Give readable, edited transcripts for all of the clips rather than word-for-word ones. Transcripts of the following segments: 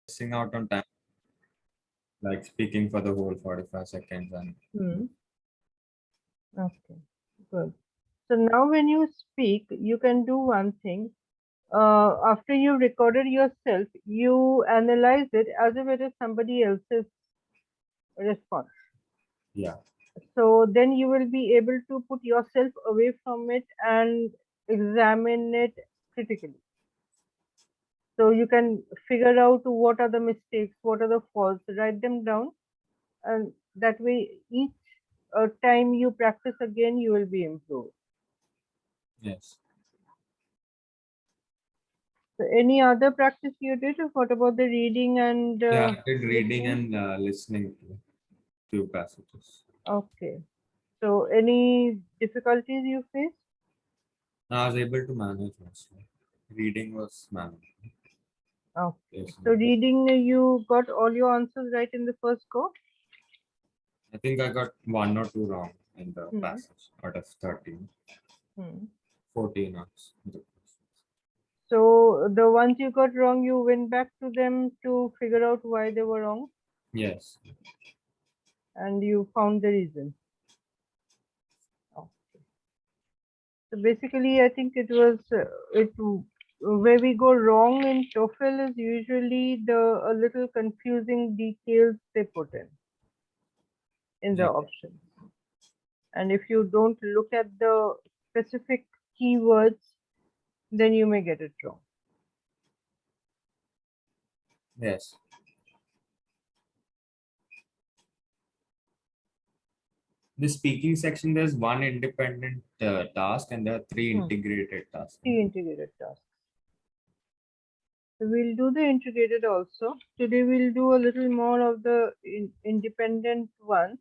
missing out on time, like speaking for the whole 45 seconds and Okay, good. So now when you speak, you can do one thing. After you recorded yourself, you analyze it as if it is somebody else's response. yeah. So then you will be able to put yourself away from it and examine it critically. So you can figure out what are the mistakes, what are the faults, write them down, and that way each time you practice again, you will be improved. Yes. So any other practice you did? What about the reading and Yeah, I did reading listening? and listening to few passages. Okay. So any difficulties you faced? I was able to manage mostly. Reading was managed. Okay. So Listening. reading, you got all your answers right in the first go? I think I got one or two wrong in the Hmm. passage out of 13. Hmm. 14 hours. So the ones you got wrong, you went back to them to figure out why they were wrong, Yes. and you found the reason. Okay. So basically, I think it was where we go wrong in TOEFL is usually the a little confusing details they put in the Yeah. options. And if you don't look at the specific keywords, then you may get it wrong. Yes. The speaking section, there's one independent task and there are three integrated tasks. The integrated tasks. So we'll do the integrated also. Today we'll do a little more of the independent ones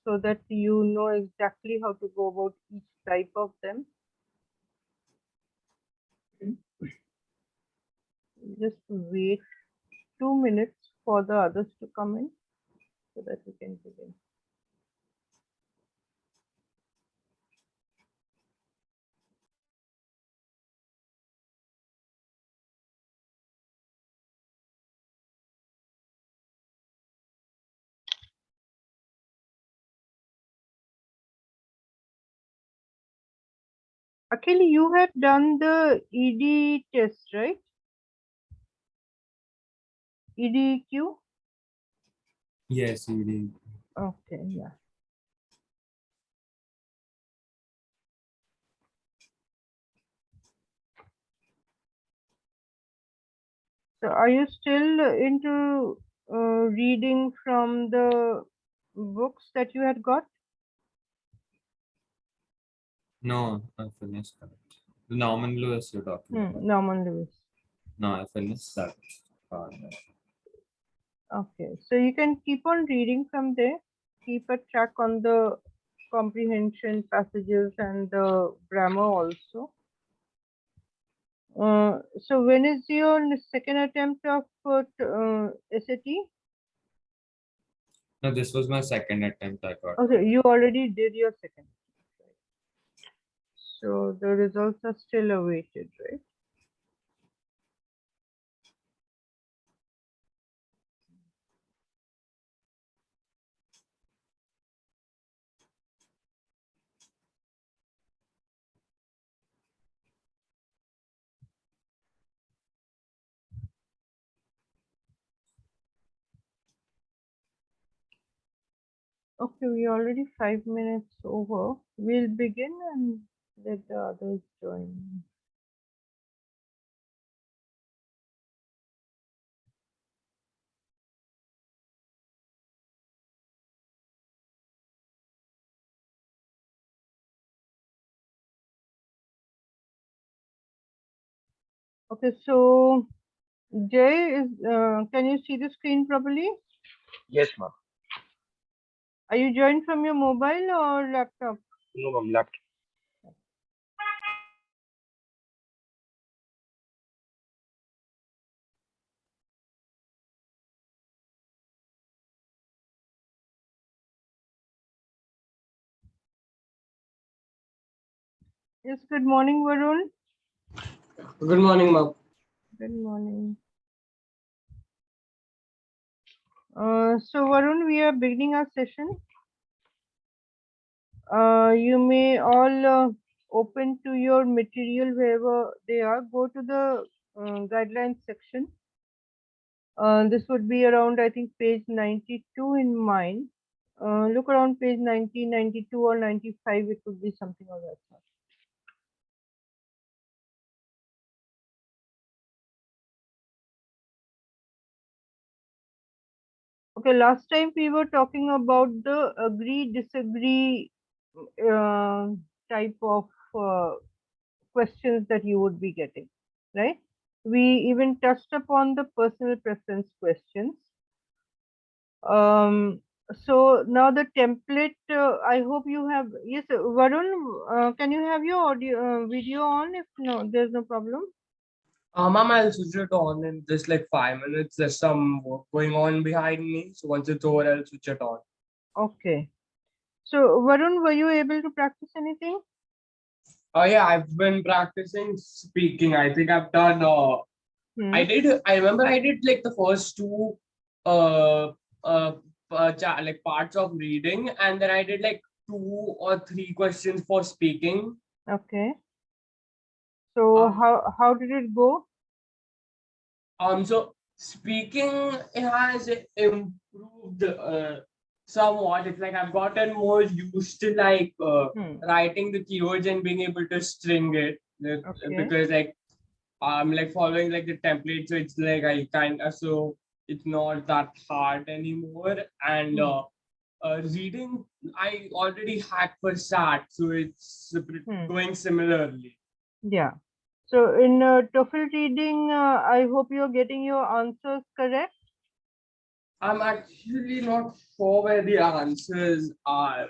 so that you know exactly how to go about each type of them. Just wait 2 minutes for the others to come in so that we can begin. Actually, you had done the ED test, right? EDQ? Yes, you did. Okay, yeah. So are you still into reading from the books that you had got? No, I finished that. The Norman Lewis you're talking about. Norman Lewis. No, I finished that part. Okay, so you can keep on reading from there. Keep a track on the comprehension passages and the grammar also. So when is your second attempt of SAT? No, this was my second attempt I got. Okay, you already did your second. So the results are still awaited, right? Okay, we already 5 minutes over. We'll begin and let the others join. Okay, so Jay is. Can you see the screen properly? Yes, ma'am. Are you joined from your mobile or laptop? No, ma'am. Left. Yes. Good morning, Varun. Good morning, ma'am. Good morning. So Varun, we are beginning our session. You may all open to your material wherever they are. Go to the guidelines section. This would be around, I think, page 92 in mine. Look around page 90, 92 or 95. It would be something of that sort. Okay, last time we were talking about the agree, disagree type of questions that you would be getting, right? We even touched upon the personal preference questions. So now the template, I hope you have, yes, Varun, can you have your audio, video on? If no, there's no problem. Ma'am, I'll switch it on in just like 5 minutes. There's some work going on behind me. So once it's over, I'll switch it on. Okay. So Varun, were you able to practice anything? Oh yeah, I've been practicing speaking. I think I've done I remember I did like the first two uh like parts of reading, and then I did like 2 or 3 questions for speaking. Okay. So Um, how did it go? So speaking has improved somewhat. It's like I've gotten more used to like writing the keywords and being able to string it Okay. because like I'm like following like the template, so it's like I kind of so it's not that hard anymore. And reading, I already hacked for SAT, so it's going similarly. Yeah. So in TOEFL reading, I hope you're getting your answers correct. I'm actually not sure where the answers are.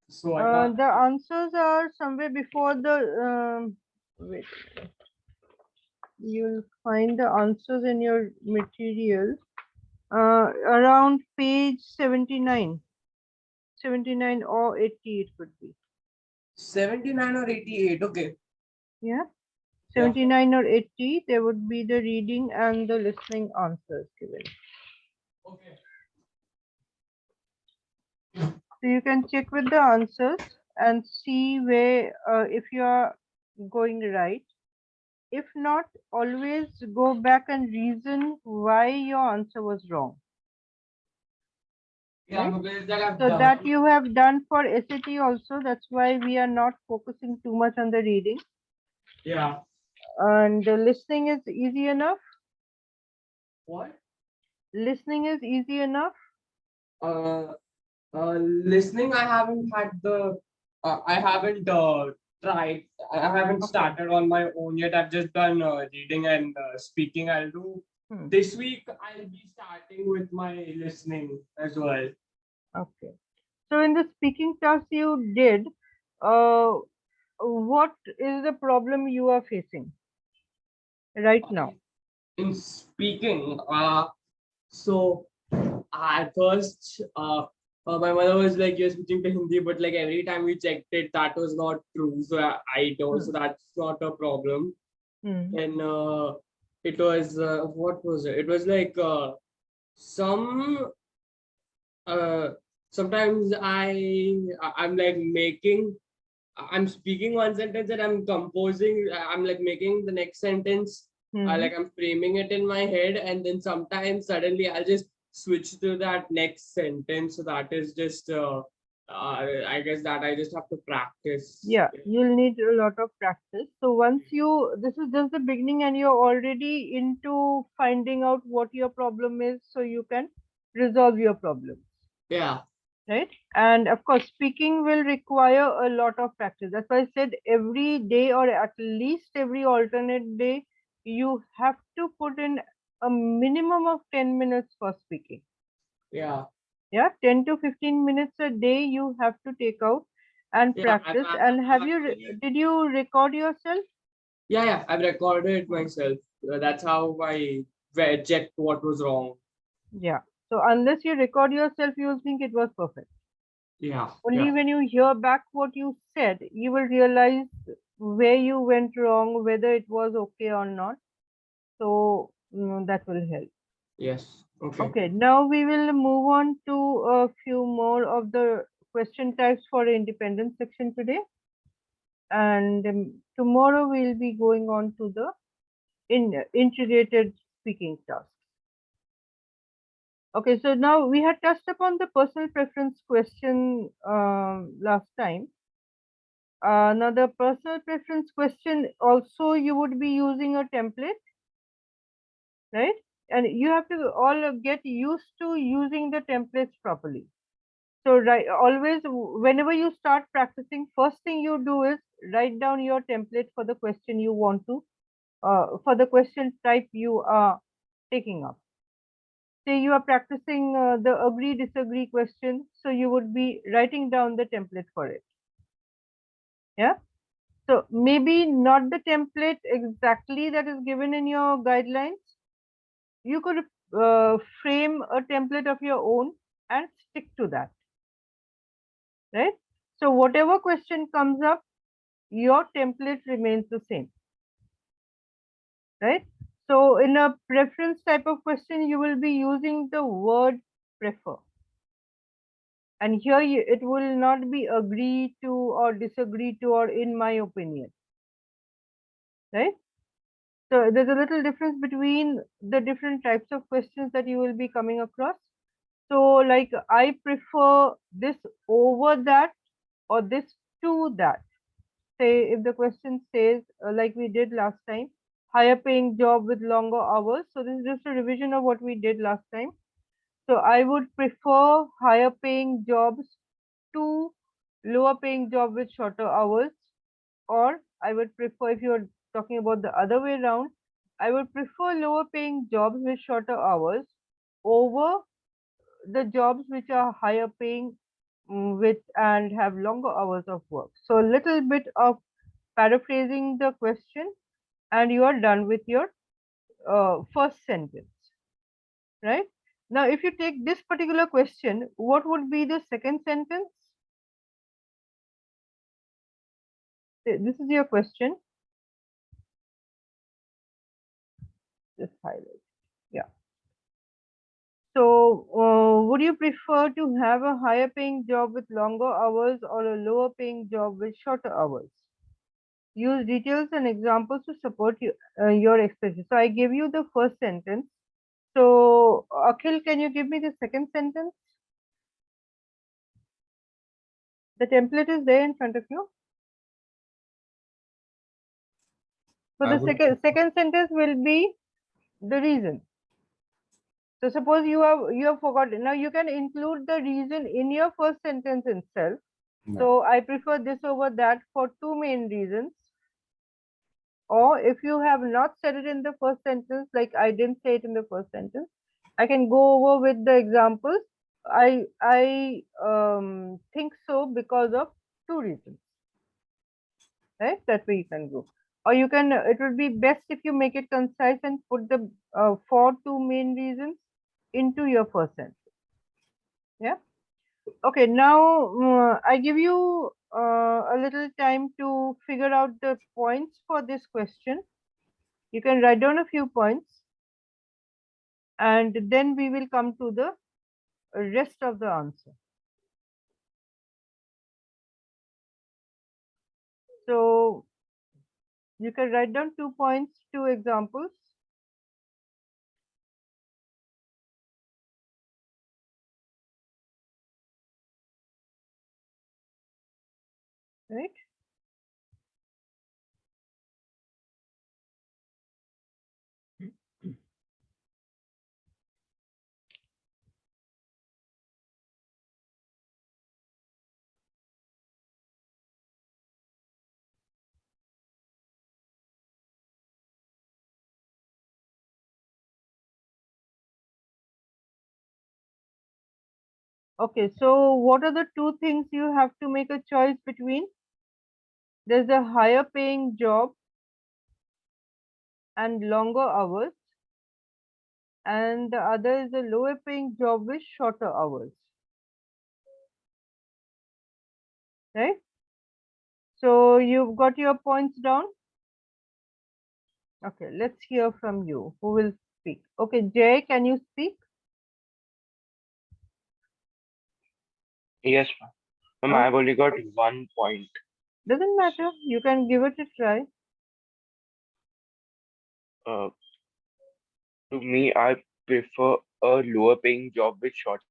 So I can't. The answers are somewhere before the, wait, you'll find the answers in your material around page 79. 79 or 80 it could be. 79 or 88. Okay. Yeah. 79 or 80, there would be the reading and the listening answers given. Okay. So you can check with the answers and see where if you are going right. If not, always go back and reason why your answer was wrong. Yeah, Right? because that I've So done. that you have done for SAT also. That's why we are not focusing too much on the reading. Yeah. And the listening is easy enough. What? Listening is easy enough. Uh, Listening, I haven't had the. I haven't tried. I haven't started on my own yet. I've just done reading and speaking. I'll do this week. I'll be starting with my listening as well. Okay. So in the speaking task you did, what is the problem you are facing right now? In speaking, so at first, my mother was like, "You're switching to Hindi," but like every time we checked it, that was not true. So I don't. So that's not a problem. And it was what was it? It was like some sometimes I'm like making I'm speaking one sentence and I'm composing, I'm like making the next sentence, like I'm framing it in my head, and then sometimes suddenly I'll just switch to that next sentence. So that is just, I guess that I just have to practice. Yeah, you'll need a lot of practice. So once you, this is just the beginning and you're already into finding out what your problem is so you can resolve your problem. Yeah. Right. And of course, speaking will require a lot of practice. That's why I said every day or at least every alternate day, you have to put in a minimum of 10 minutes for speaking. Yeah. Yeah, 10 to 15 minutes a day you have to take out and practice. And have you, did you record yourself? Yeah, I've recorded it myself. That's how I checked what was wrong. Yeah. So unless you record yourself, you'll think it was perfect. Yeah. Only when you hear back what you said, you will realize where you went wrong, whether it was okay or not. So that will help. Yes. Okay. Okay, now we will move on to a few more of the question types for independent section today. And tomorrow we'll be going on to the integrated speaking tasks. Okay, so now we had touched upon the personal preference question last time. Now the personal preference question also you would be using a template, right? And you have to all get used to using the templates properly. So right, always whenever you start practicing, first thing you do is write down your template for the question you want to, for the question type you are taking up. Say you are practicing the agree disagree question, so you would be writing down the template for it. Yeah. So maybe not the template exactly that is given in your guidelines. You could frame a template of your own and stick to that, right? So whatever question comes up, your template remains the same, right? So in a preference type of question, you will be using the word prefer. And here it will not be agree to or disagree to or in my opinion, right? So there's a little difference between the different types of questions that you will be coming across. So like I prefer this over that or this to that. Say if the question says like we did last time, higher paying job with longer hours. So this is just a revision of what we did last time. So I would prefer higher paying jobs to lower paying job with shorter hours, or I would prefer, if you're talking about the other way around, I would prefer lower paying jobs with shorter hours over the jobs which are higher paying with and have longer hours of work. So a little bit of paraphrasing the question and you are done with your first sentence, right? Now, if you take this particular question, what would be the second sentence? This is your question. Just highlight. Yeah. So, would you prefer to have a higher paying job with longer hours or a lower paying job with shorter hours? Use details and examples to support your expression. So, I gave you the first sentence. So, Akhil, can you give me the second sentence? The template is there in front of you. So, I the would second sentence will be the reason. So suppose you have forgotten. Now you can include the reason in your first sentence itself. Yeah. So I prefer this over that for two main reasons. Or if you have not said it in the first sentence, like I didn't say it in the first sentence, I can go over with the examples. I think so because of two reasons. Right? That way you can go. Or you can. It would be best if you make it concise and put the for two main reasons into your first sentence. Yeah. Okay, now I give you a little time to figure out the points for this question. You can write down a few points and then we will come to the rest of the answer. So you can write down 2 points, 2 examples. Right? Okay, so what are the two things you have to make a choice between? There's a higher paying job and longer hours, and the other is a lower paying job with shorter hours. Right? So you've got your points down. Okay, let's hear from you. Who will speak? Okay, Jay, can you speak? Yes, ma'am. Ma'am, Oh. I've only got 1 point. Doesn't matter. You can give it a try. Uh, to me, I prefer a lower paying job with shorter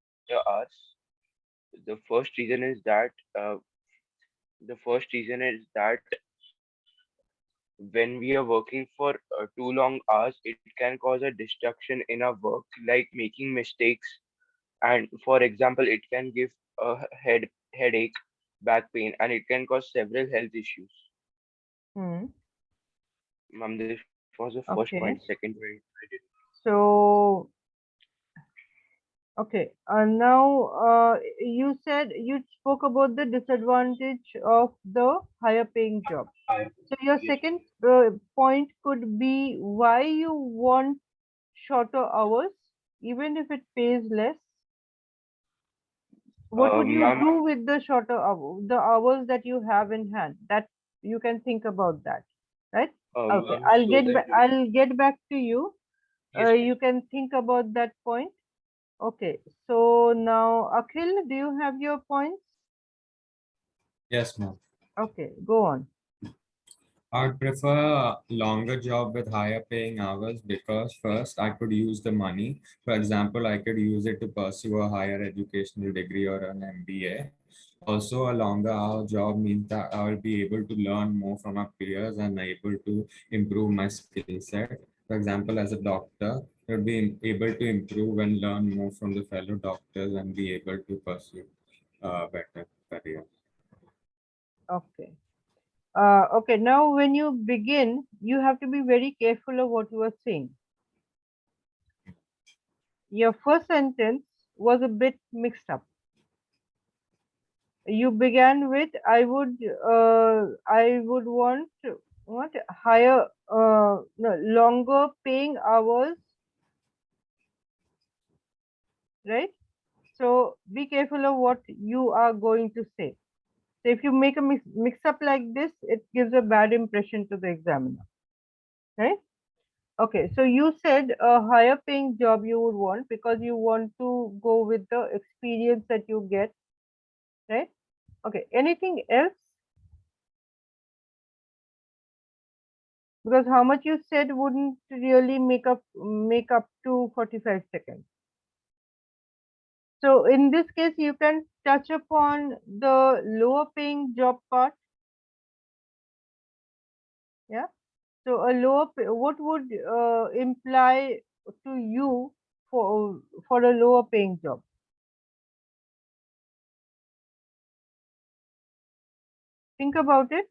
hours. The first reason is that when we are working for too long hours, it can cause a distraction in our work, like making mistakes. And for example, it can give a headache, back pain, and it can cause several health issues. Hmm. Ma'am, this was the first point. Second Okay. point, I didn't. So, okay. Now, you said you spoke about the disadvantage of the higher paying job. So your Yes, second point could be why you want shorter hours, even if it pays less. What would you ma'am. do with the the hours that you have in hand? That you can think about that, right? Okay, Ma'am, so that I'll get back to you. yes, ma'am. You can think about that point. Okay, so now Akhil, do you have your points? Yes, ma'am. Okay, go on. I would prefer a longer job with higher paying hours because first I could use the money. For example, I could use it to pursue a higher educational degree or an MBA. Also, a longer hour job means that I will be able to learn more from my peers and able to improve my skill set. For example, as a doctor, I would be able to improve and learn more from the fellow doctors and be able to pursue a better career. Okay. Okay, now when you begin, you have to be very careful of what you are saying. Your first sentence was a bit mixed up. You began with I would want what higher no longer paying hours, right? So be careful of what you are going to say. So if you make a mix up like this, it gives a bad impression to the examiner, right? Okay, so you said a higher paying job you would want because you want to go with the experience that you get, right? Okay, anything else? Because how much you said wouldn't really make up to 45 seconds. So in this case, you can touch upon the lower paying job part. Yeah. So a what would imply to you for a lower paying job? Think about it.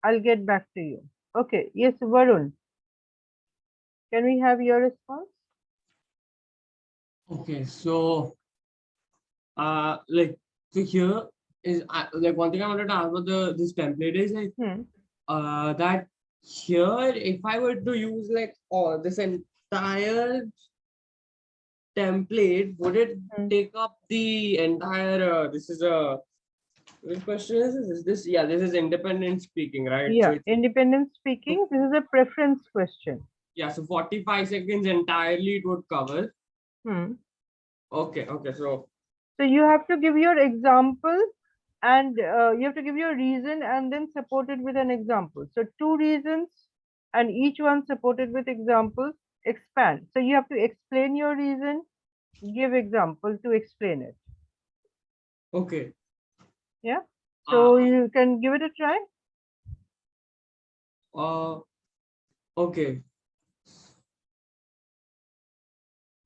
I'll get back to you. Okay. Yes, Varun. Can we have your response? Okay, so like so here is like one thing I wanted to ask about this template is like Hmm. that here if I were to use like all this entire template, would it Hmm. take up the entire this is a which question is this? Is this yeah, this is independent speaking, right? So Yeah. it's Independent speaking. This is a preference question. yeah, so 45 seconds entirely it would cover. Hmm. Okay, okay, so So you have to give your example and you have to give your reason and then support it with an example. So two reasons and each one supported with examples. Expand. So you have to explain your reason, give example to explain it. okay. Yeah. Uh, So you can give it a try. uh okay.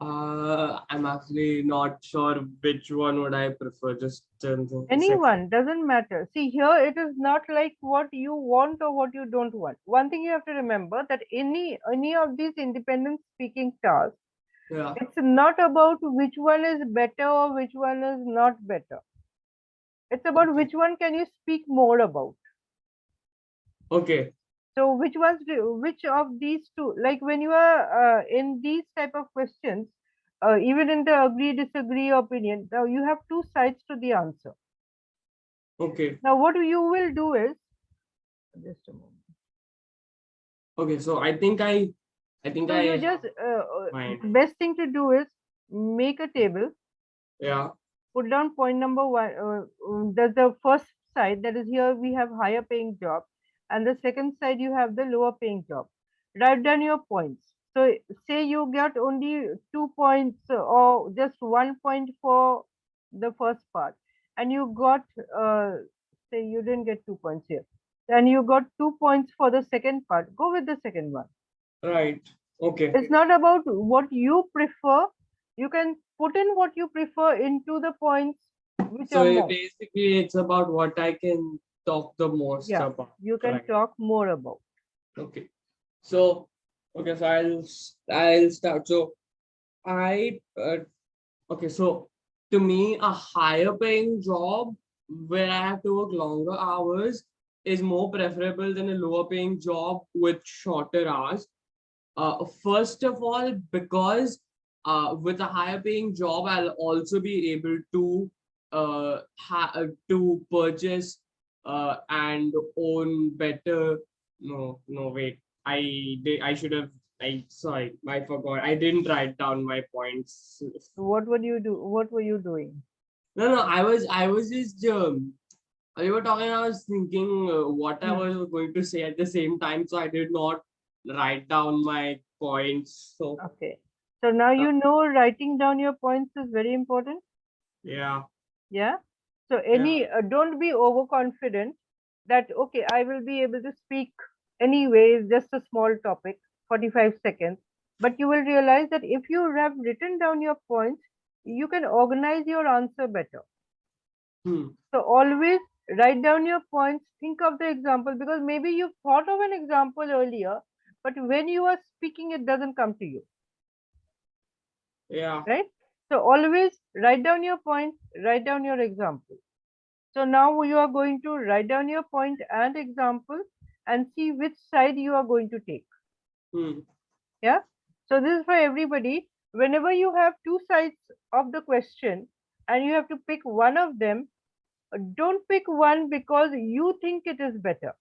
I'm actually not sure which one would I prefer. Just a second. Anyone, doesn't matter. See, here it is not like what you want or what you don't want. One thing you have to remember that any of these independent speaking tasks, Yeah. it's not about which one is better or which one is not better. It's about Okay. which one can you speak more about. Okay. So which of these two, like when you are in these type of questions, even in the agree disagree opinion, now you have two sides to the answer. Okay. Now what you will do is just a moment. Okay. So I think So you I just mind. best thing to do is make a table, Yeah. put down point number one. The first side, that is, here we have higher paying job, and the second side you have the lower paying job. Write down your points. So say you got only 2 points or just 1 point for the first part, and you got say you didn't get 2 points here, and you got 2 points for the second part. Go with the second one. Right. Okay. It's not about what you prefer. You can put in what you prefer into the points which So are more. basically, it's about what I can talk the most Yeah, about. you can Right. talk more about. Okay. So okay. So I'll start. So I okay. So to me, a higher paying job where I have to work longer hours is more preferable than a lower paying job with shorter hours. First of all, because with a higher paying job, I'll also be able to to purchase and own better. No, no, wait. I should have. I sorry, I forgot. I didn't write down my points. What would you do? What were you doing? No, I was just you were talking. I was thinking what I was going to say at the same time, so I did not write down my points. So Okay. So now uh, you know writing down your points is very important. yeah, Yeah. So yeah, don't be overconfident that okay, I will be able to speak anyway, just a small topic, 45 seconds. But you will realize that if you have written down your points, you can organize your answer better. hmm, So always write down your points, think of the example, because maybe you thought of an example earlier, but when you are speaking, it doesn't come to you, yeah. right? So always write down your point, write down your example. So now you are going to write down your point and example and see which side you are going to take. Hmm, Yeah. So this is for everybody. Whenever you have two sides of the question and you have to pick one of them, don't pick one because you think it is better.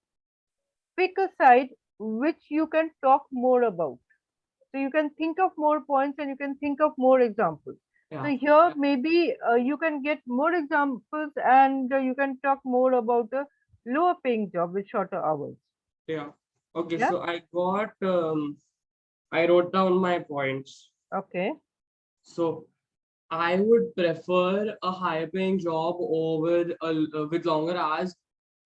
Pick a side which you can talk more about. So you can think of more points and you can think of more examples. So yeah, here maybe you can get more examples and you can talk more about a lower paying job with shorter hours. yeah. Okay, Yeah. so I wrote down my points. Okay. So I would prefer a higher paying job over with longer hours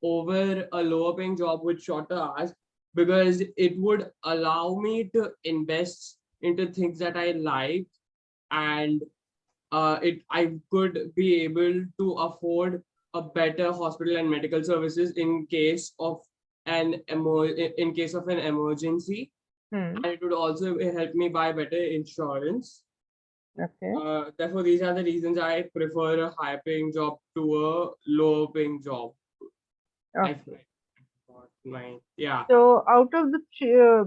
over a lower paying job with shorter hours because it would allow me to invest into things that I like, and it I could be able to afford a better hospital and medical services in case of in case of an emergency, Hmm. and it would also help me buy better insurance. Okay. Therefore, these are the reasons I prefer a high paying job to a lower paying job. I Okay. forgot my yeah. So out of the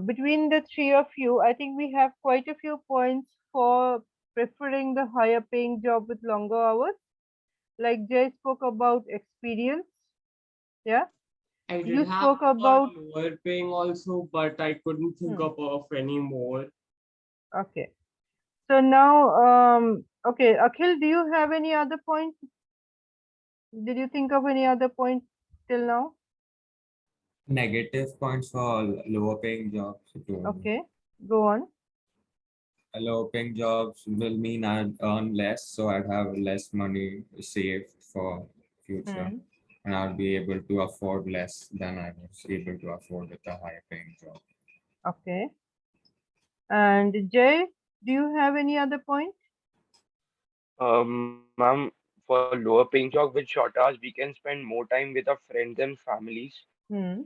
between the three of you, I think we have quite a few points for preferring the higher paying job with longer hours. Like Jay spoke about experience. Yeah. I did You have spoke a about. lower paying also, but I couldn't think Hmm. of any more. Okay. So now, okay, Akhil, do you have any other point? Did you think of any other point till now? Negative points for lower paying jobs. Okay, go on. Low paying jobs will mean I'd earn less, so I'd have less money saved for future, Hmm. and I'll be able to afford less than I was able to afford with a higher paying job. Okay. And Jay, do you have any other point? Ma'am, for lower paying job with short hours, we can spend more time with our friends and families Hmm.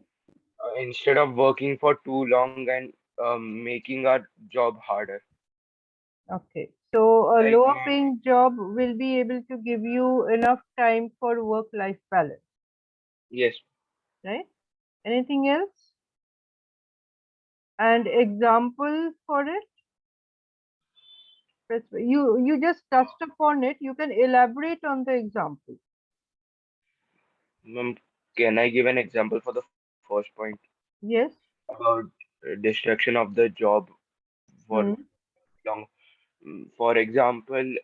instead of working for too long and making our job harder. Okay. So a Like, lower paying job will be able to give you enough time for work-life balance, yes, right? Anything else? And example for it? You just touched upon it. You can elaborate on the example. ma'am, can I give an example for the first point Yes. about destruction of the job for Hmm. long? For example,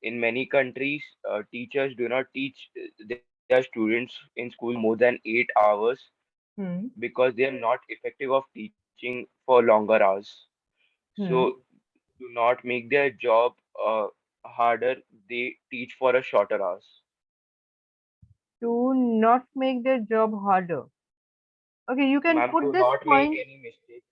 In many countries, teachers do not teach their students in school more than 8 hours Hmm. because they are not effective of teaching for longer hours. Hmm. So, to not make their job harder, they teach for a shorter hours. To not make their job harder. Okay, you can Ma'am, put to this not make point. any mistakes.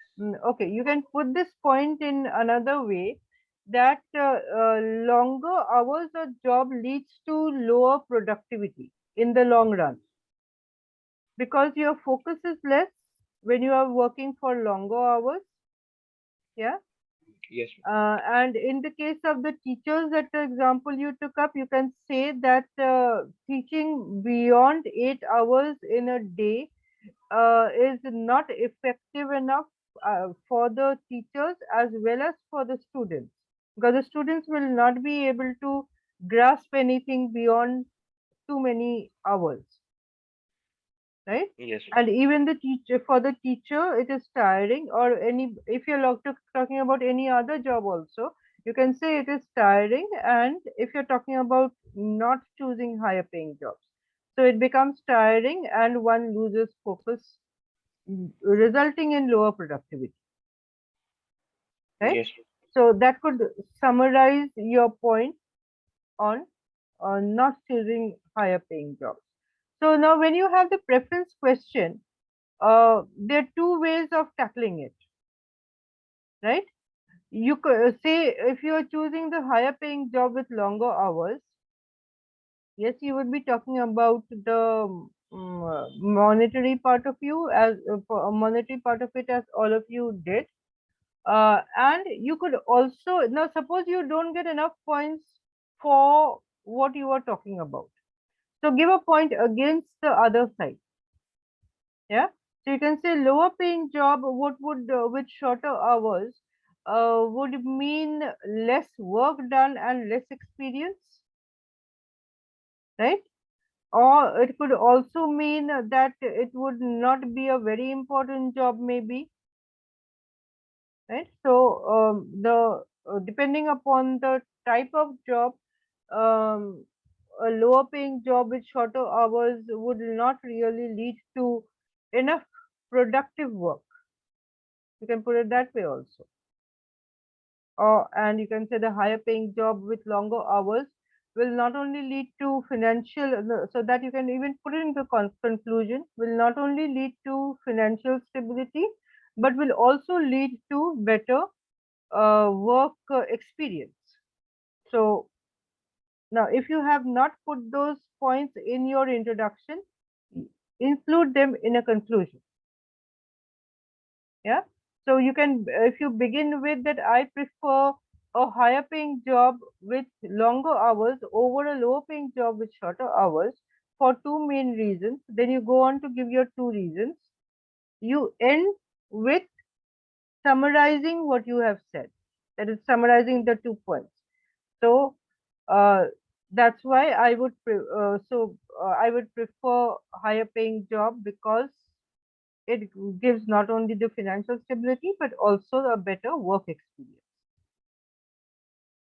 Okay, you can put this point in another way, that longer hours of job leads to lower productivity in the long run, because your focus is less when you are working for longer hours. Yeah. Yes, And in the case of the teachers, that the example you took up, you can say that teaching beyond 8 hours in a day is not effective enough for the teachers as well as for the students, because the students will not be able to grasp anything beyond too many hours, right? yes, And even the teacher, for the teacher it is tiring, or any, if you're talking about any other job also, you can say it is tiring. And if you're talking about not choosing higher paying jobs, so it becomes tiring and one loses focus, resulting in lower productivity, right? yes, So that could summarize your point on not choosing higher paying jobs. So now when you have the preference question, there are two ways of tackling it, right? You could say, if you are choosing the higher paying job with longer hours, yes, you would be talking about the monetary part of you, as monetary part of it, as all of you did. And you could also, now suppose you don't get enough points for what you are talking about, so give a point against the other side. Yeah. So you can say lower paying job, what would with shorter hours would mean less work done and less experience, right? Or it could also mean that it would not be a very important job, maybe, right? So the depending upon the type of job, um, a lower paying job with shorter hours would not really lead to enough productive work. You can put it that way also. Or, and you can say the higher paying job with longer hours will not only lead to financial, so that you can even put it into conclusion, will not only lead to financial stability, but will also lead to better work experience. So now, if you have not put those points in your introduction, include them in a conclusion. Yeah. So you can, if you begin with that, I prefer a higher paying job with longer hours over a lower paying job with shorter hours for two main reasons. Then you go on to give your two reasons. You end with summarizing what you have said. That is summarizing the 2 points. So uh, that's why I would prefer higher paying job, because it gives not only the financial stability but also a better work experience,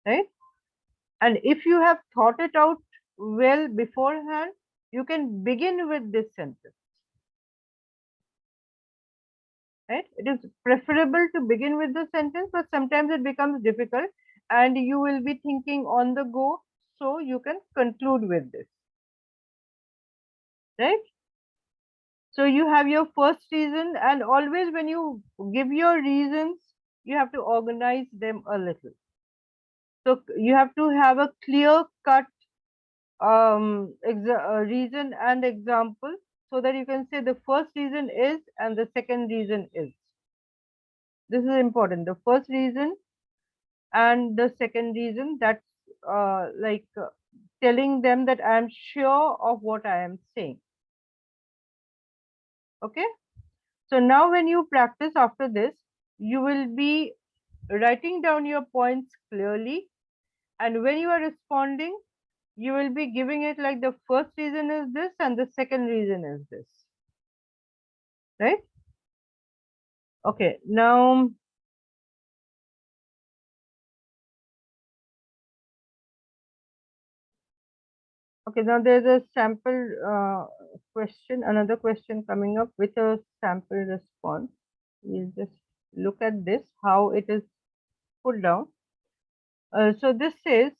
right? And if you have thought it out well beforehand, you can begin with this sentence, right? It is preferable to begin with the sentence, but sometimes it becomes difficult and you will be thinking on the go, so you can conclude with this, right? So you have your first reason, and always when you give your reasons, you have to organize them a little. So you have to have a clear cut reason and example, so that you can say the first reason is and the second reason is. This is important. The first reason and the second reason, that's telling them that I am sure of what I am saying. Okay. So now when you practice after this, you will be writing down your points clearly, and when you are responding, you will be giving it like the first reason is this and the second reason is this, right? Okay, now Okay, now there's a sample question, another question coming up with a sample response. We'll just look at this, how it is put down. So this says,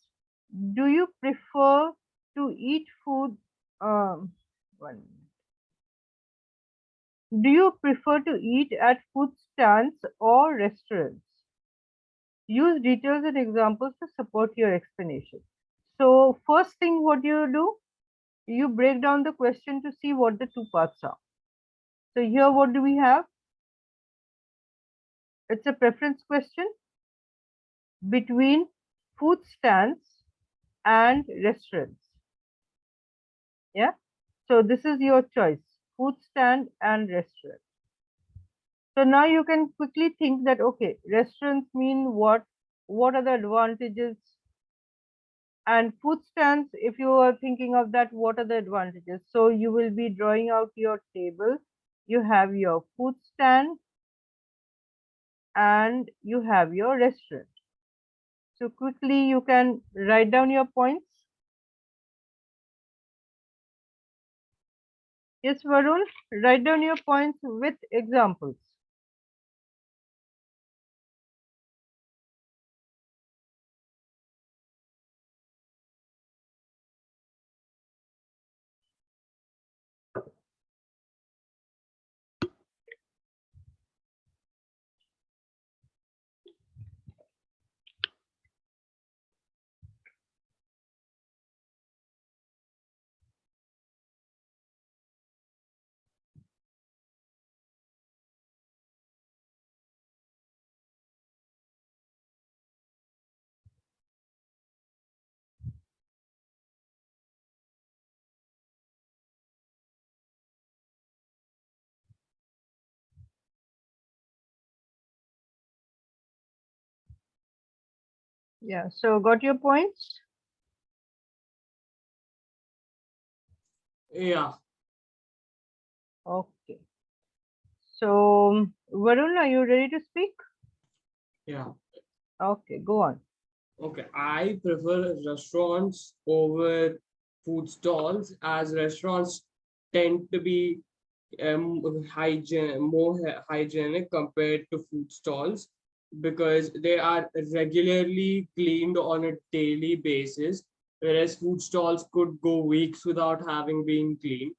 do you prefer to eat food? Um, one minute. Do you prefer to eat at food stands or restaurants? Use details and examples to support your explanation. So first thing, what do? You break down the question to see what the two parts are. So here, what do we have? It's a preference question between food stands and restaurants. Yeah. So this is your choice, food stand and restaurant. So now you can quickly think that, okay, restaurants mean what? What are the advantages? And food stands, if you are thinking of that, what are the advantages? So you will be drawing out your table. You have your food stand and you have your restaurant. So quickly you can write down your points. Yes, Varun, write down your points with examples. Yeah, so got your points? Yeah. Okay. So Varun, are you ready to speak? Yeah. Okay, go on. Okay. I prefer restaurants over food stalls, as restaurants tend to be hygienic compared to food stalls, because they are regularly cleaned on a daily basis, whereas food stalls could go weeks without having been cleaned.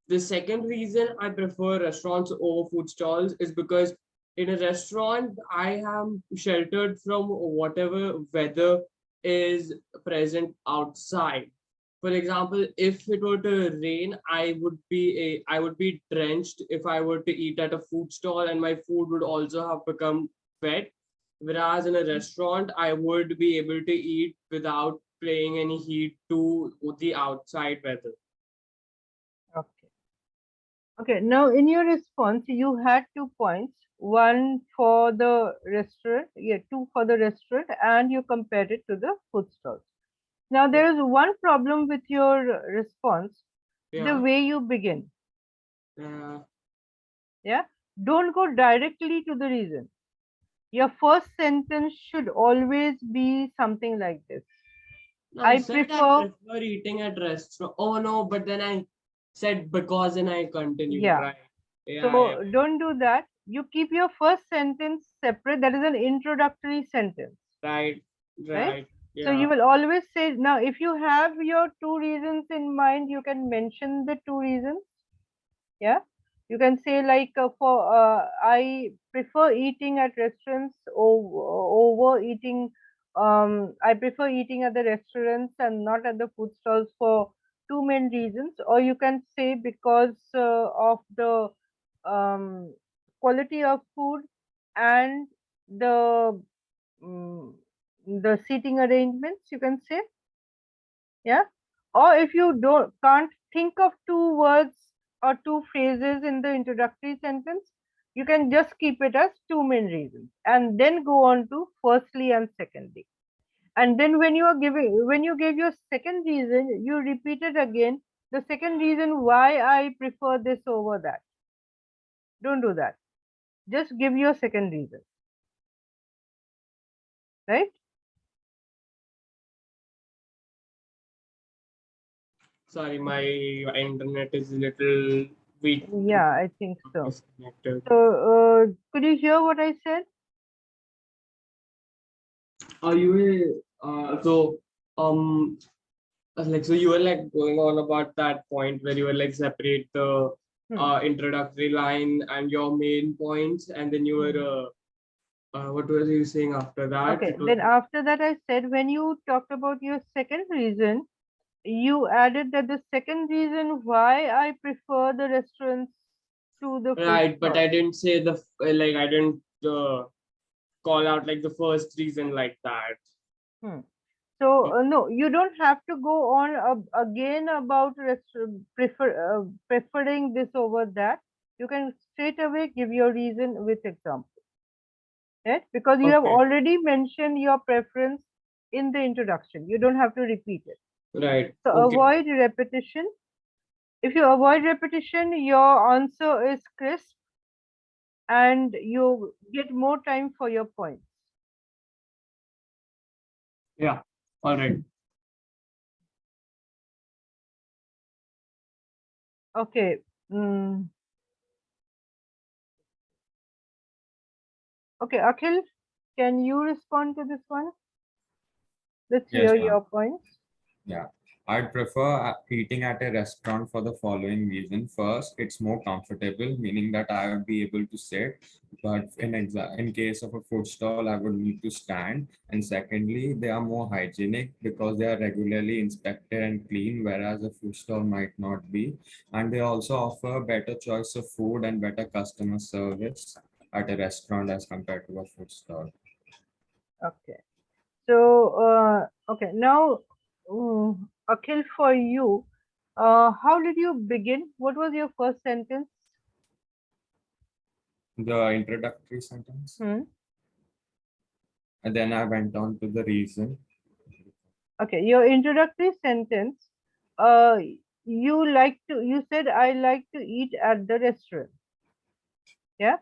The second reason I prefer restaurants over food stalls is because in a restaurant, I am sheltered from whatever weather is present outside. For example, if it were to rain, I would be drenched if I were to eat at a food stall, and my food would also have become wet. Whereas in a restaurant, I would be able to eat without playing any heat to the outside weather. Okay. Okay, now in your response, you had 2 points, one for the restaurant, yeah, two for the restaurant, and you compared it to the food stalls. Now there is one problem with your response, the Yeah. way you begin. Uh, Yeah, don't go directly to the reason. Your first sentence should always be something like this. I I said I prefer, prefer eating at restaurant. Oh no, but then I said because and I continued, yeah. right? Yeah, yeah. So don't do that. You keep your first sentence separate. That is an introductory sentence, Right, right? right. So you Yeah. will always say, now if you have your two reasons in mind, you can mention the two reasons. Yeah, you can say like for I prefer eating at restaurants over eating. I prefer eating at the restaurants and not at the food stalls for two main reasons. Or you can say because of the um, quality of food and the um, the seating arrangements. You can say, yeah. Or if you don't can't think of two words or two phrases in the introductory sentence, you can just keep it as two main reasons and then go on to firstly and secondly. And then when you give your second reason, you repeat it again, the second reason why I prefer this over that. Don't do that. Just give your second reason, right? Sorry, my internet is a little weak. Yeah, I think so. Disconnected. So, could you hear what I said? You will like, so you were like going on about that point where you were like separate the Hmm. introductory line and your main points, and then you were what was you saying after that? Okay, It was then after that, I said when you talked about your second reason, you added that the second reason why I prefer the restaurants to the food right, but I stalls. didn't say the like I didn't call out like the first reason like that. Hmm. So no, you don't have to go on again about preferring this over that. You can straight away give your reason with example, right? Because you have Okay, already mentioned your preference in the introduction. You don't have to repeat it. right. So Okay. avoid repetition. If you avoid repetition, your answer is crisp and you get more time for your points. Yeah. All right. Okay. Okay, Akhil, can you respond to this one? Let's Yes, hear ma'am. your points. Yeah, I'd prefer eating at a restaurant for the following reason. First, it's more comfortable, meaning that I would be able to sit, but in case of a food stall, I would need to stand. And secondly, they are more hygienic because they are regularly inspected and clean, whereas a food stall might not be. And they also offer better choice of food and better customer service at a restaurant as compared to a food stall. Okay. So, okay, now, Akhil, for you, how did you begin? What was your first sentence? The introductory sentence. Hmm. And then I went on to the reason. Okay, your introductory sentence, you said, I like to eat at the restaurant. Yeah.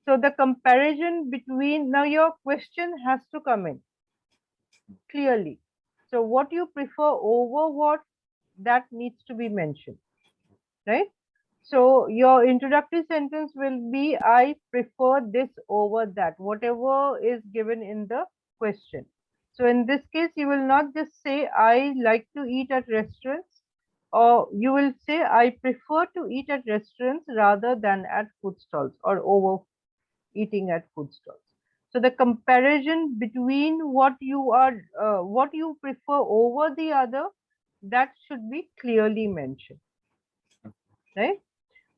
So the comparison between, now your question has to come in clearly. So what you prefer over what, that needs to be mentioned, right? So your introductory sentence will be, I prefer this over that, whatever is given in the question. So in this case, you will not just say, I like to eat at restaurants, or you will say, I prefer to eat at restaurants rather than at food stalls or over eating at food stalls. So the comparison between what you prefer over the other, that should be clearly mentioned, right?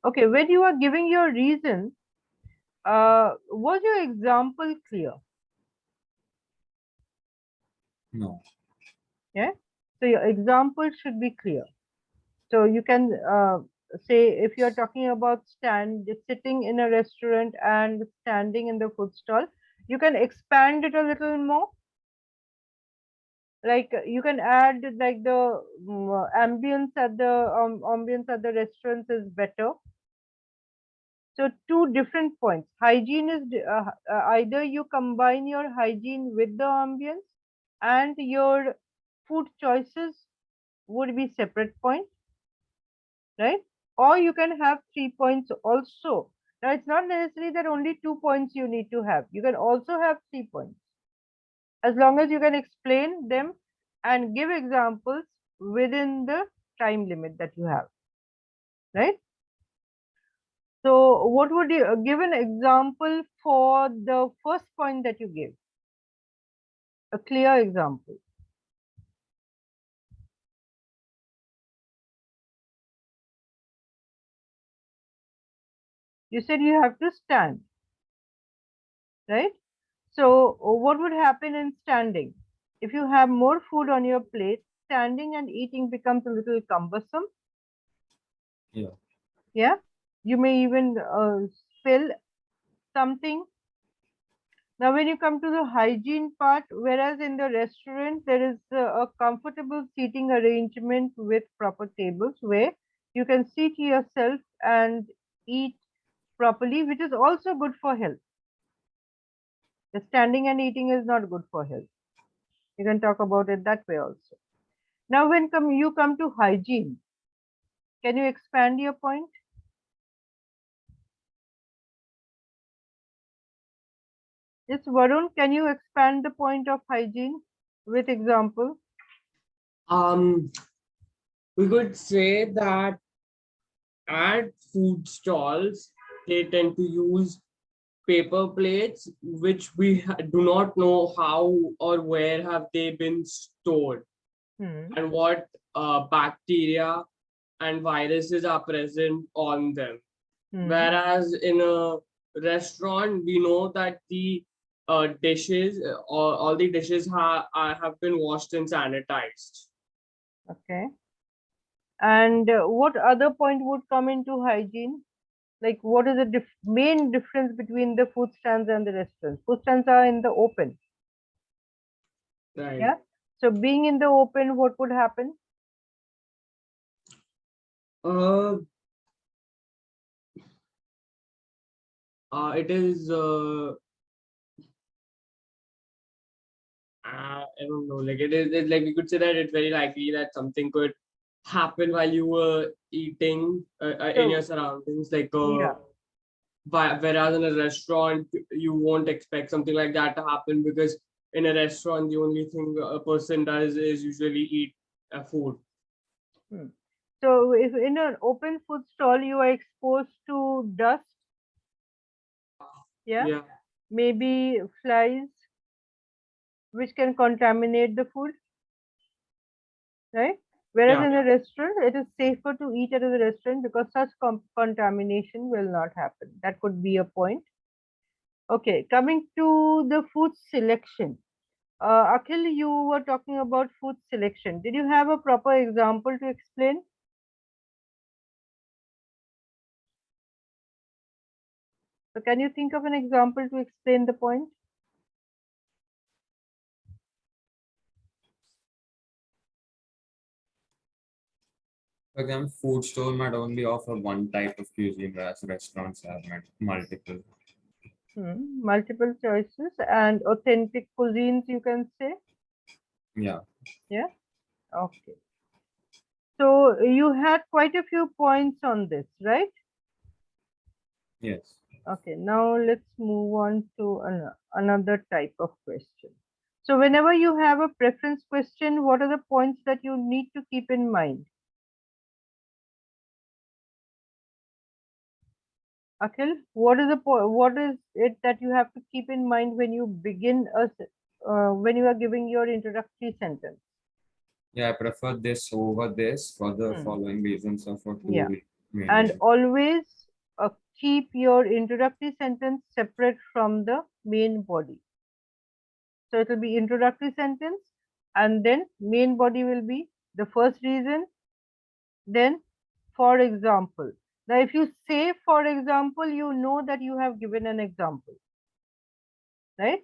Okay, when you are giving your reason, was your example clear? No. Yeah. So your example should be clear. So you can say, if you are talking about sitting in a restaurant and standing in the food stall, you can expand it a little more. Like you can add like the ambience at the restaurants is better. So two different points. Hygiene is either you combine your hygiene with the ambience, and your food choices would be separate point, right? Or you can have 3 points also. Now it's not necessary that only 2 points you need to have. You can also have 3 points, as long as you can explain them and give examples within the time limit that you have, right? So what would you give an example for the first point that you gave? A clear example. You said you have to stand, right? So what would happen in standing? If you have more food on your plate, standing and eating becomes a little cumbersome. Yeah. Yeah. You may even spill something. Now, when you come to the hygiene part, whereas in the restaurant, there is a comfortable seating arrangement with proper tables where you can seat yourself and eat properly, which is also good for health. The standing and eating is not good for health. You can talk about it that way also. Now, when you come to hygiene, Can you expand your point? Yes, Varun, can you expand the point of hygiene with example? We could say that at food stalls, they tend to use paper plates, which we do not know how or where have they been stored Hmm. and what bacteria and viruses are present on them. Hmm. Whereas in a restaurant, we know that the dishes, all the dishes have been washed and sanitized. Okay. And what other point would come into hygiene? Like, what is the main difference between the food stands and the restaurants? Food stands are in the open. Right. Yeah. So being in the open, what would happen? Uh, it is I don't know. Like it's like we could say that it's very likely that something could happen while you were eating in your So surroundings. Like yeah. whereas in a restaurant, you won't expect something like that to happen because in a restaurant, the only thing a person does is usually eat food. Hmm. So if in an open food stall you are exposed to dust, yeah, Yeah. maybe flies, which can contaminate the food, right? Whereas Yeah. in a restaurant, it is safer to eat at a restaurant because such contamination will not happen. That could be a point. Okay, coming to the food selection. Akhil, you were talking about food selection. Did you have a proper example to explain? So can you think of an example to explain the point? For example, food store might only offer one type of cuisine, whereas restaurants have multiple. Multiple choices and authentic cuisines, you can say. Yeah. Yeah. Okay. So you had quite a few points on this, right? Yes. Okay. Now let's move on to another type of question. So whenever you have a preference question, what are the points that you need to keep in mind? Akhil, what is it that you have to keep in mind when you begin when you are giving your introductory sentence? Yeah, I prefer this over this for the Hmm. following reasons or for Yeah. two main And reasons. always keep your introductory sentence separate from the main body. So it will be introductory sentence and then main body will be the first reason, then for example. Now, if you say for example, you know that you have given an example, right?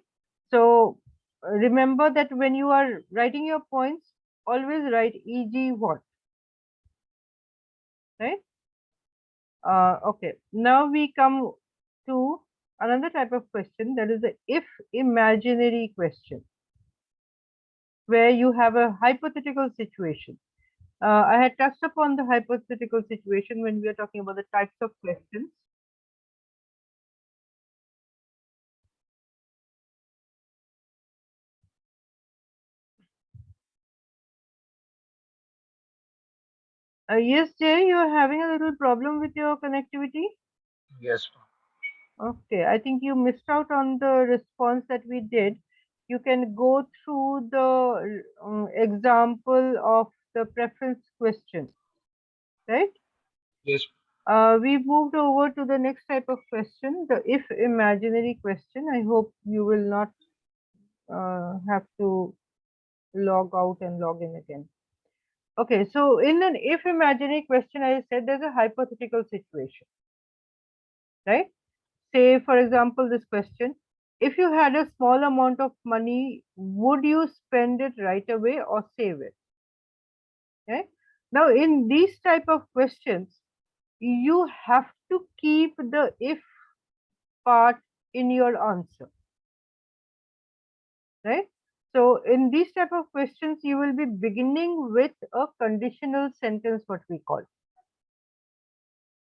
So remember that when you are writing your points, always write e.g. what, right? Okay, now we come to another type of question, that is the if imaginary question, where you have a hypothetical situation. I had touched upon the hypothetical situation when we are talking about the types of questions. Yes, Jay, you are having a little problem with your connectivity. Yes. Okay, I think you missed out on the response that we did. You can go through the example of the preference question, right? Yes. We moved over to the next type of question, the if imaginary question. I hope you will not have to log out and log in again. Okay, so in an if imaginary question, I said there's a hypothetical situation, right? Say, for example, this question, if you had a small amount of money, would you spend it right away or save it? Okay. Now, in these type of questions, you have to keep the if part in your answer, right? So in these type of questions, you will be beginning with a conditional sentence, what we call.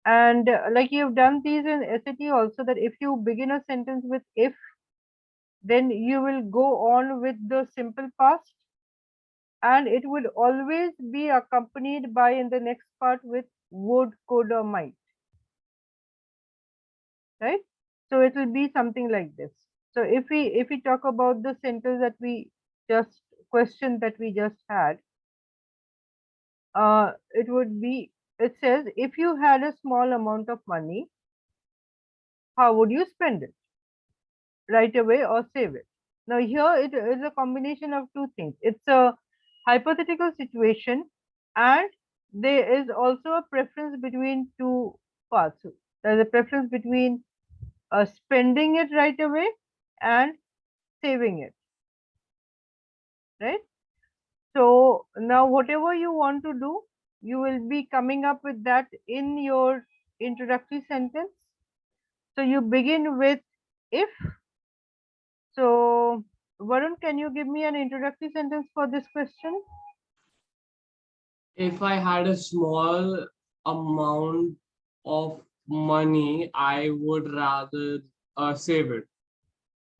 And like you've done these in SAT also, that if you begin a sentence with if, then you will go on with the simple past, and it would always be accompanied by in the next part with would, could, or might, right? So it will be something like this. So if we talk about the sentence that we just question that we just had, it would be, it says, if you had a small amount of money, how would you spend it? Right away or save it? Now here it is a combination of two things. It's a hypothetical situation, and there is also a preference between two parts. There's a preference between spending it right away and saving it, right? So now whatever you want to do, you will be coming up with that in your introductory sentence. So you begin with if. So Varun, can you give me an introductory sentence for this question? If I had a small amount of money, I would rather save it.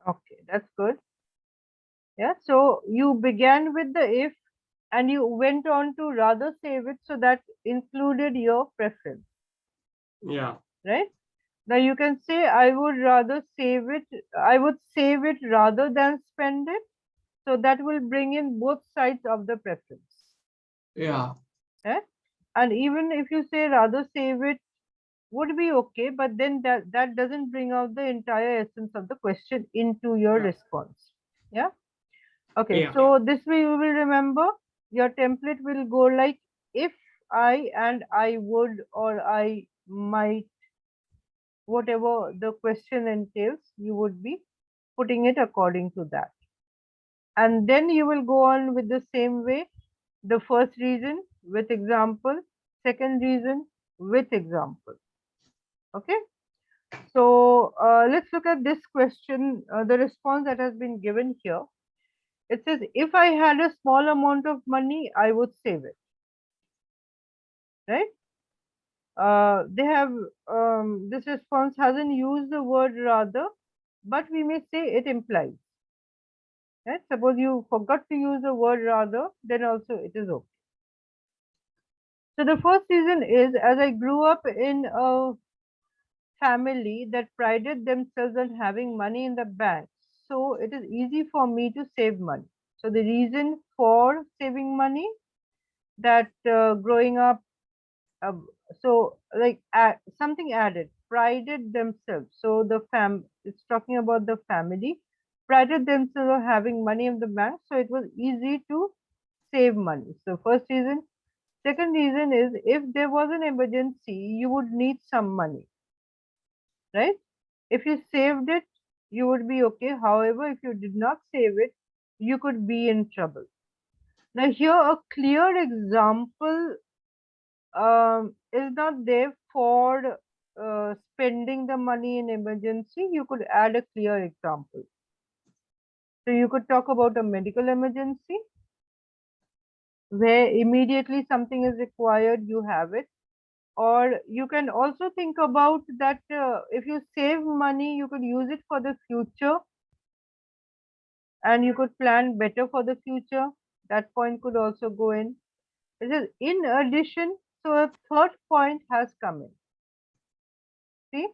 Okay, that's good. Yeah, so you began with the if and you went on to rather save it, so that included your preference, Yeah. right? Now you can say I would rather save it, I would save it rather than spend it. So that will bring in both sides of the preference. Yeah. Eh? And even if you say rather save it would be okay, but then that doesn't bring out the entire essence of the question into your Yeah. response. Yeah. Okay. Yeah. So this way you will remember your template will go like if I and I would or I might, whatever the question entails, you would be putting it according to that. And then you will go on with the same way. The first reason with example, second reason with example. Okay. So let's look at this question, the response that has been given here. It says, if I had a small amount of money, I would save it. Right? They have, this response hasn't used the word rather, but we may say it implies. Right? Suppose you forgot to use the word rather, then also it is okay. So the first reason is, as I grew up in a family that prided themselves on having money in the bank, so it is easy for me to save money. So the reason for saving money, that growing up, uh, so like something added, prided themselves. So the it's talking about the family prided themselves on having money in the bank, so it was easy to save money. So first reason. Second reason is, if there was an emergency, you would need some money, right? If you saved it, you would be okay. However, if you did not save it, you could be in trouble. Now, here a clear example is not there for spending the money in emergency. You could add a clear example. So you could talk about a medical emergency where immediately something is required, you have it. Or you can also think about that if you save money, you could use it for the future and you could plan better for the future. That point could also go in. It is in addition, so a third point has come in. See,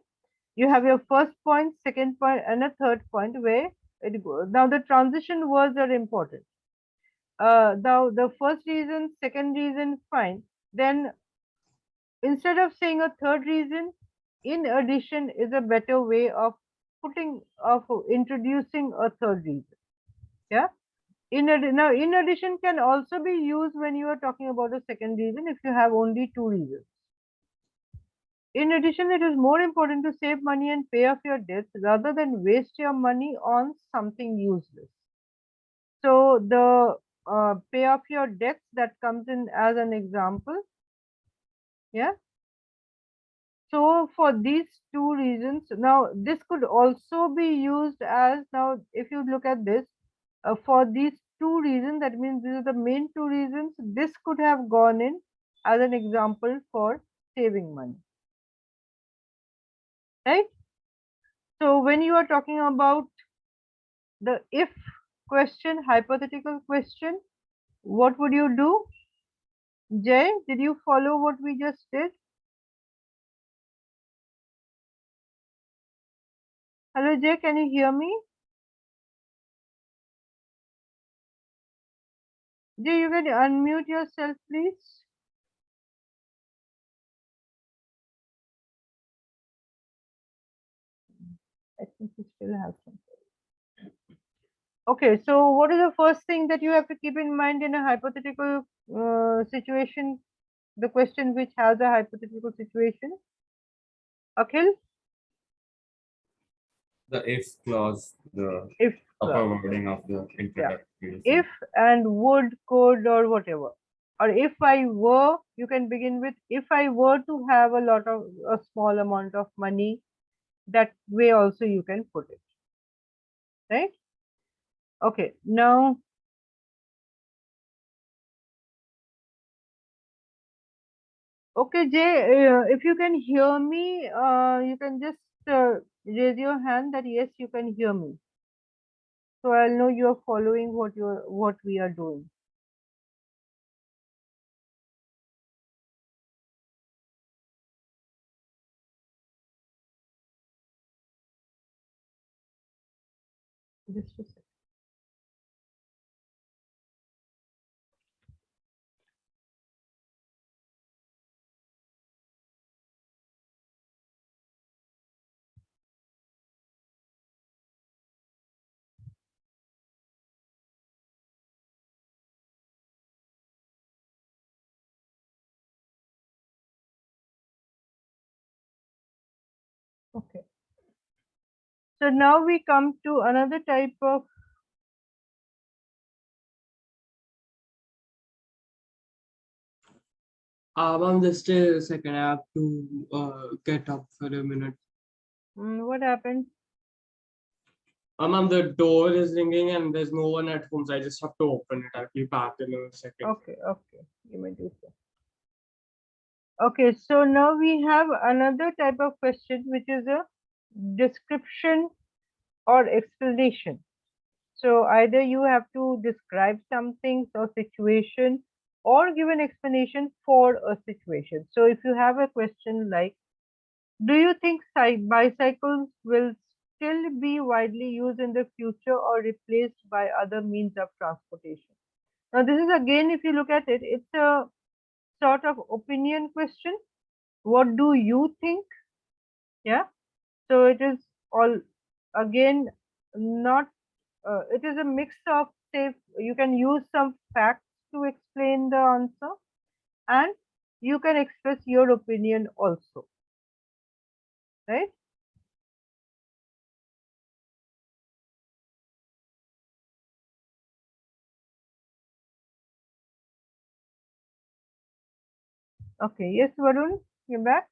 you have your first point, second point, and a third point where it goes. Now the transition words are important. Now the first reason, second reason, fine. Then instead of saying a third reason, in addition is a better way of introducing a third reason. Yeah. Now, in addition can also be used when you are talking about a second reason if you have only two reasons. In addition, it is more important to save money and pay off your debts rather than waste your money on something useless. So the pay off your debts, that comes in as an example. Yeah. So for these two reasons, now this could also be used as, now if you look at this, for these two reasons, that means these are the main two reasons, this could have gone in as an example for saving money. right? So when you are talking about the if question, hypothetical question, what would you do? Jay, did you follow what we just did? Hello, Jay, can you hear me? Jay, you can unmute yourself, please. I think we still have some. Okay, so what is the first thing that you have to keep in mind in a hypothetical situation? The question which has a hypothetical situation. Akhil? The if clause, the If upper wording of the introductory if sentence. and would, could, or whatever. Or if I were, you can begin with if I were to have a small amount of money, that way also you can put it. Right? Okay, now okay, Jay, if you can hear me, you can just raise your hand that yes, you can hear me. So I'll know you are following what we are doing. Just a second. Okay. So now we come to another type of Ma'am, just a second. I have to get up for a minute. what happened? Ma'am, the door is ringing and there's no one at home, so I just have to open it. I'll be back in a second. Okay, okay. You may do so. Okay, so now we have another type of question which is a description or explanation. So either you have to describe something or situation or give an explanation for a situation. So if you have a question like, do you think bicycles will still be widely used in the future or replaced by other means of transportation? Now this is again, if you look at it, it's a sort of opinion question. What do you think? Yeah. So it is all again not it is a mix of, say, you can use some facts to explain the answer and you can express your opinion also, right? Okay, yes, Varun, you're back.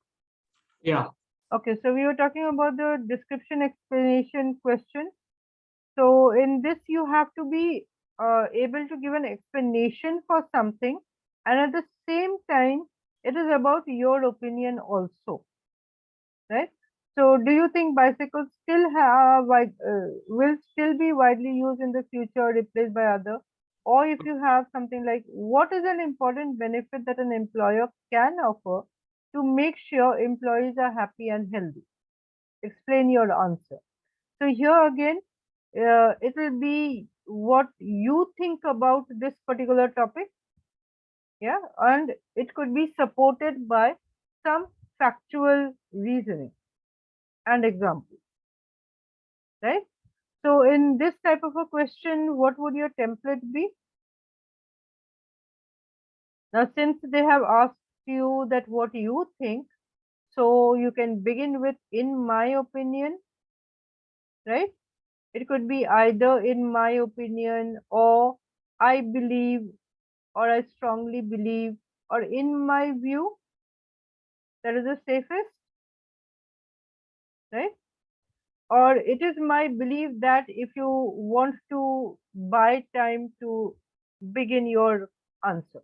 Yeah. Okay, so we were talking about the description explanation question. So in this you have to be able to give an explanation for something, and at the same time it is about your opinion also, right? So do you think bicycles still will still be widely used in the future, replaced by other? Or if you have something like, what is an important benefit that an employer can offer to make sure employees are happy and healthy? Explain your answer. So here again, it will be what you think about this particular topic, yeah, and it could be supported by some factual reasoning and examples, right? So in this type of a question, what would your template be? Now, since they have asked you that what you think, so you can begin with in my opinion, right? It could be either in my opinion or I believe or I strongly believe or in my view. That is the safest, right? Or it is my belief that if you want to buy time to begin your answer.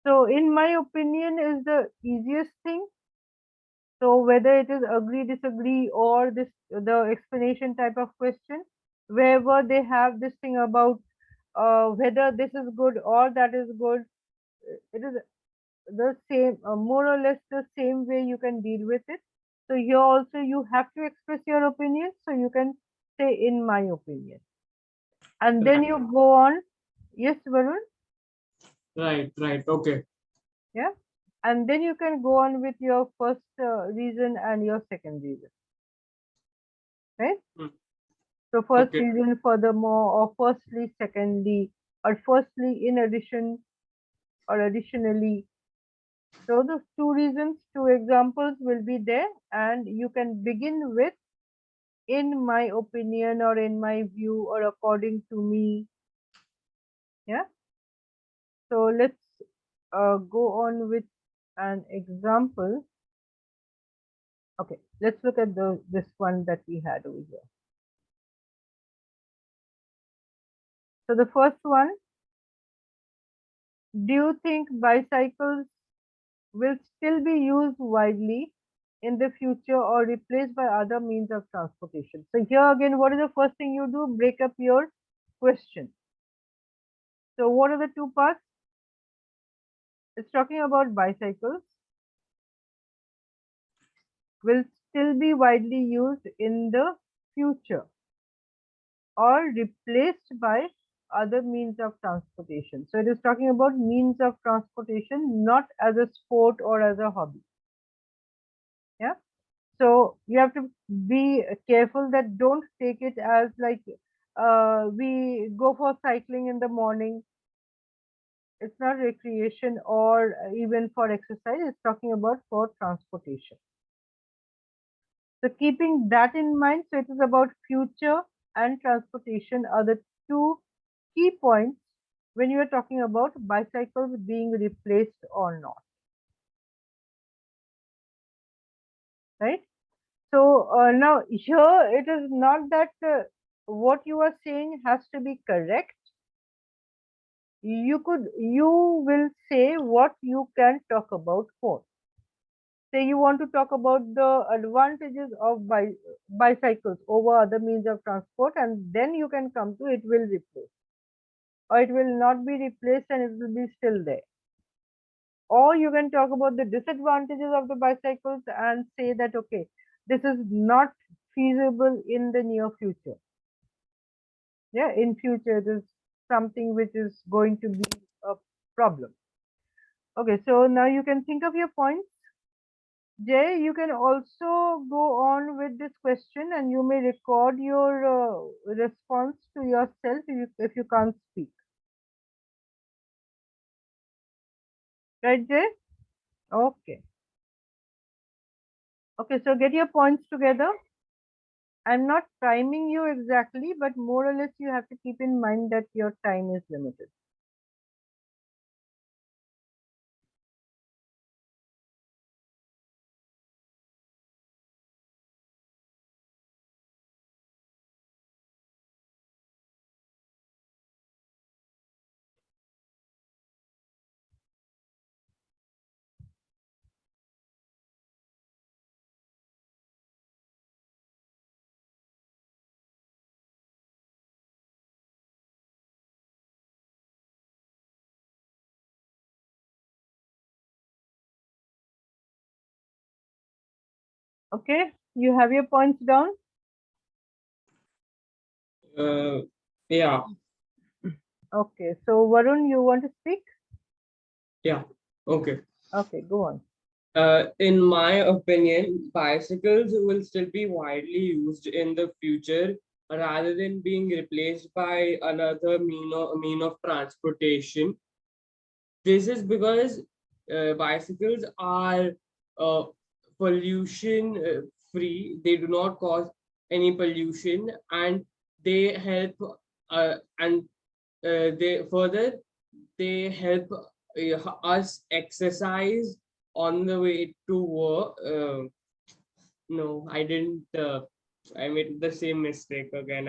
So in my opinion is the easiest thing, So whether it is agree, disagree, or the explanation type of question, wherever they have this thing about whether this is good or that is good, it is the same, more or less the same way you can deal with it. So here also you have to express your opinion. So you can say in my opinion, and then you go on. Yes, Varun. Right. Okay. Yeah, and then you can go on with your first reason and your second reason, right? Hmm. So first Okay. reason, furthermore, or firstly, secondly, or firstly, in addition, or additionally. So the two reasons, two examples will be there, and you can begin with in my opinion, or in my view, or according to me. Yeah. So let's go on with an example. Okay, let's look at this one that we had over here. So the first one, do you think bicycles will still be used widely in the future or replaced by other means of transportation? So here again, what is the first thing you do? Break up your question. So what are the two parts? It's talking about bicycles will still be widely used in the future or replaced by other means of transportation. So it is talking about means of transportation, not as a sport or as a hobby. Yeah. So you have to be careful that don't take it as like we go for cycling in the morning. It's not recreation or even for exercise. It's talking about for transportation. So keeping that in mind, so it is about future and transportation are the two key points when you are talking about bicycles being replaced or not, right? So now here it is not that what you are saying has to be correct. You will say what you can talk about for. Say you want to talk about the advantages of bicycles over other means of transport, and then you can come to it will replace, or it will not be replaced and it will be still there. Or you can talk about the disadvantages of the bicycles and say that, okay, this is not feasible in the near future. Yeah, in future it is something which is going to be a problem. Okay, so now you can think of your points. Jay, you can also go on with this question and you may record your response to yourself if you can't speak. Right, Jay? Okay. Okay, so get your points together. I'm not timing you exactly, but more or less you have to keep in mind that your time is limited. Okay, you have your points down? Yeah. Okay, so Varun, you want to speak? Yeah. Okay. Okay, go on. In my opinion, bicycles will still be widely used in the future rather than being replaced by another mean of transportation. This is because bicycles are uh, pollution free. They do not cause any pollution, and they help and they further they help us exercise on the way to work. No, I didn't. I made the same mistake again.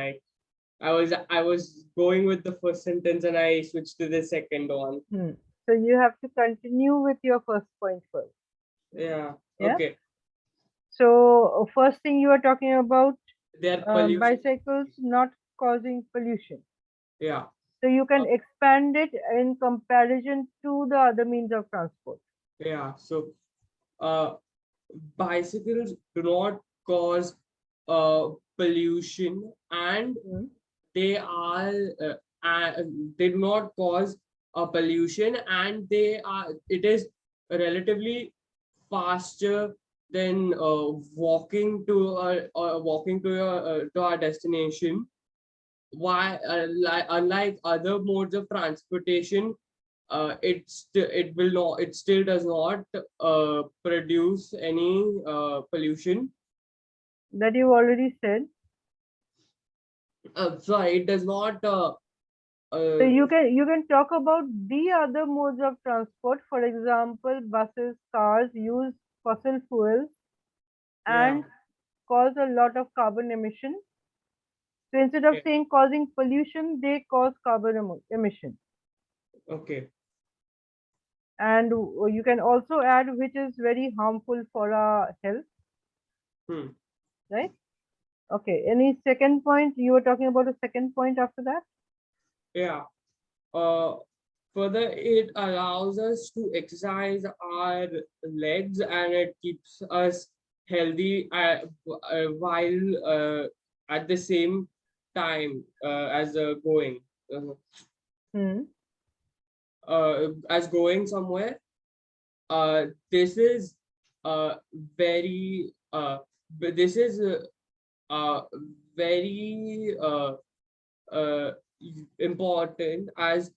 I was going with the first sentence and I switched to the second one. So you have to continue with your first point first. Yeah. Yeah. Okay. So first thing you are talking about Their pollution. bicycles not causing pollution. Yeah. So you can expand it in comparison to the other means of transport. Yeah. So uh, bicycles do not cause pollution, and Hmm. they are uh, they do not cause pollution, and they are, it is relatively faster than walking to our destination. Why, unlike other modes of transportation, it still does not produce any pollution. That you already said. Sorry, it does not So uh, you can talk about the other modes of transport. For example, buses, cars use fossil fuels yeah. and cause a lot of carbon emission. So instead of Okay. saying causing pollution, they cause carbon emission. Okay. And you can also add which is very harmful for our health, Hmm. right? Okay. Any second point? You were talking about a second point after that? Yeah. uh Further, it allows us to exercise our legs, and it keeps us healthy while at the same time as going Hmm. as going somewhere. This is uh, very this is uh, very uh, important, as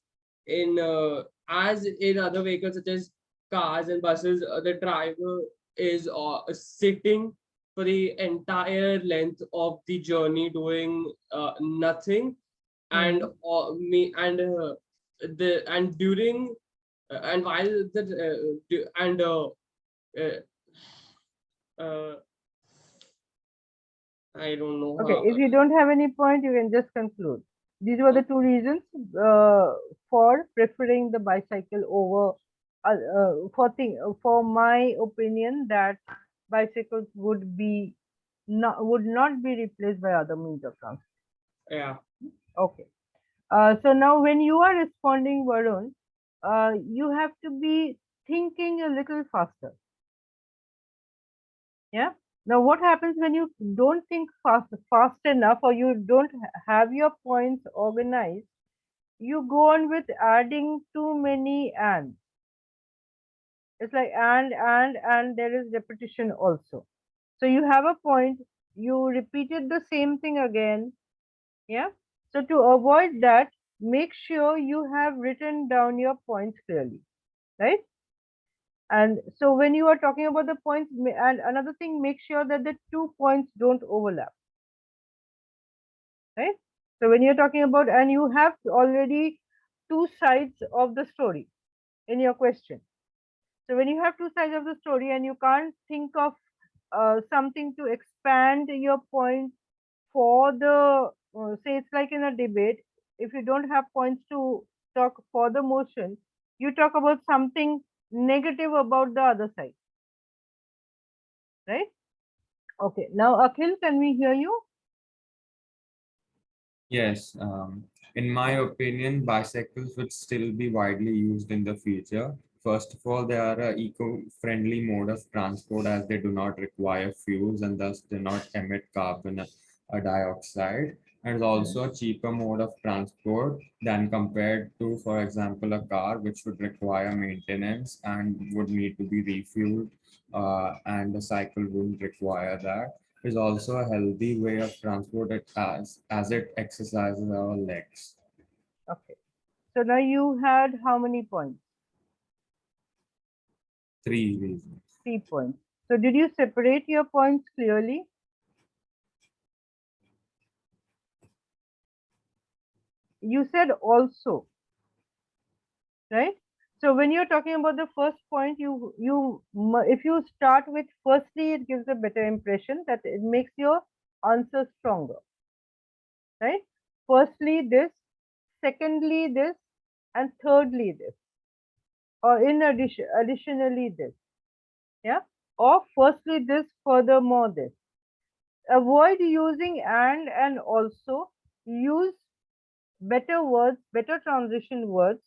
in other vehicles such as cars and buses. The driver is sitting for the entire length of the journey, doing nothing, and Hmm. me and during and while the and uh, uh, I don't know Okay. how. If you don't have any point, you can just conclude. These were the two reasons for preferring the bicycle over for my opinion that bicycles would not be replaced by other means of transport. Yeah. Okay. So now when you are responding, Varun, you have to be thinking a little faster. Yeah. Now, what happens when you don't think fast enough, or you don't have your points organized? You go on with adding too many and. It's like and there is repetition also. So you have a point, you repeated the same thing again. Yeah. So to avoid that, make sure you have written down your points clearly, right? And so when you are talking about the points, and another thing, make sure that the 2 points don't overlap, right? So when you're talking about, and you have already two sides of the story in your question. So when you have two sides of the story and you can't think of something to expand your point for the, say it's like in a debate, if you don't have points to talk for the motion, you talk about something negative about the other side, right? Okay, now Akhil, can we hear you? Yes, in my opinion, bicycles would still be widely used in the future. First of all, they are an eco-friendly mode of transport as they do not require fuels and thus do not emit carbon dioxide. And it's also a cheaper mode of transport than compared to, for example, a car, which would require maintenance and would need to be refueled, and a cycle wouldn't require that. Is also a healthy way of transport it as it exercises our legs. Okay, so now you had how many points? 3 reasons. 3 points. So did you separate your points clearly? You said also, right? So when you're talking about the first point, if you start with firstly, it gives a better impression that it makes your answer stronger, right? Firstly this, secondly this, and thirdly this, or in additionally this. Yeah. or firstly this, furthermore this. Avoid using and also. Use better words, better transition words,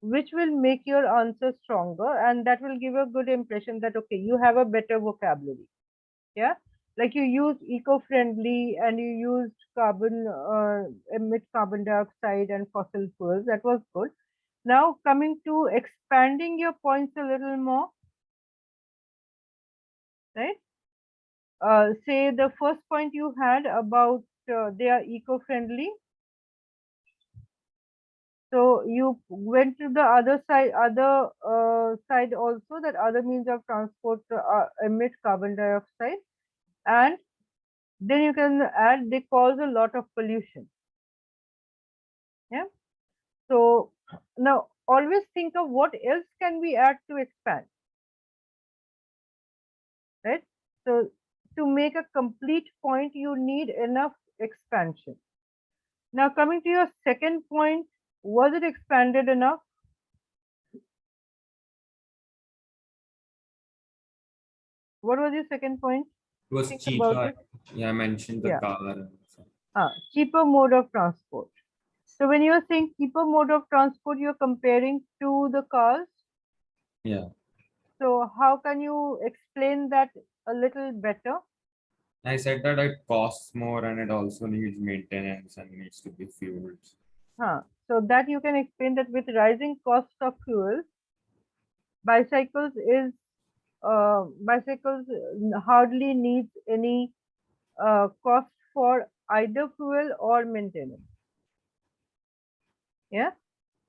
which will make your answer stronger, and that will give a good impression that okay, you have a better vocabulary. Yeah, like you used eco-friendly and you used carbon, emit carbon dioxide and fossil fuels. That was good. Now coming to expanding your points a little more, right? Say the first point you had about they are eco-friendly. So you went to the other side also, that other means of transport emit carbon dioxide, and then you can add they cause a lot of pollution. Yeah. So now always think of what else can we add to expand, right? So to make a complete point, you need enough expansion. Now coming to your second point, was it expanded enough? What was your second point? It was Think about cheaper. it. Yeah, I mentioned the Yeah. car. Cheaper mode of transport. So when you are saying cheaper mode of transport, you're comparing to the cars. Yeah. So how can you explain that a little better? I said that it costs more and it also needs maintenance and needs to be fueled. So that you can explain that with rising cost of fuel, bicycles is bicycles hardly needs any cost for either fuel or maintenance. Yeah.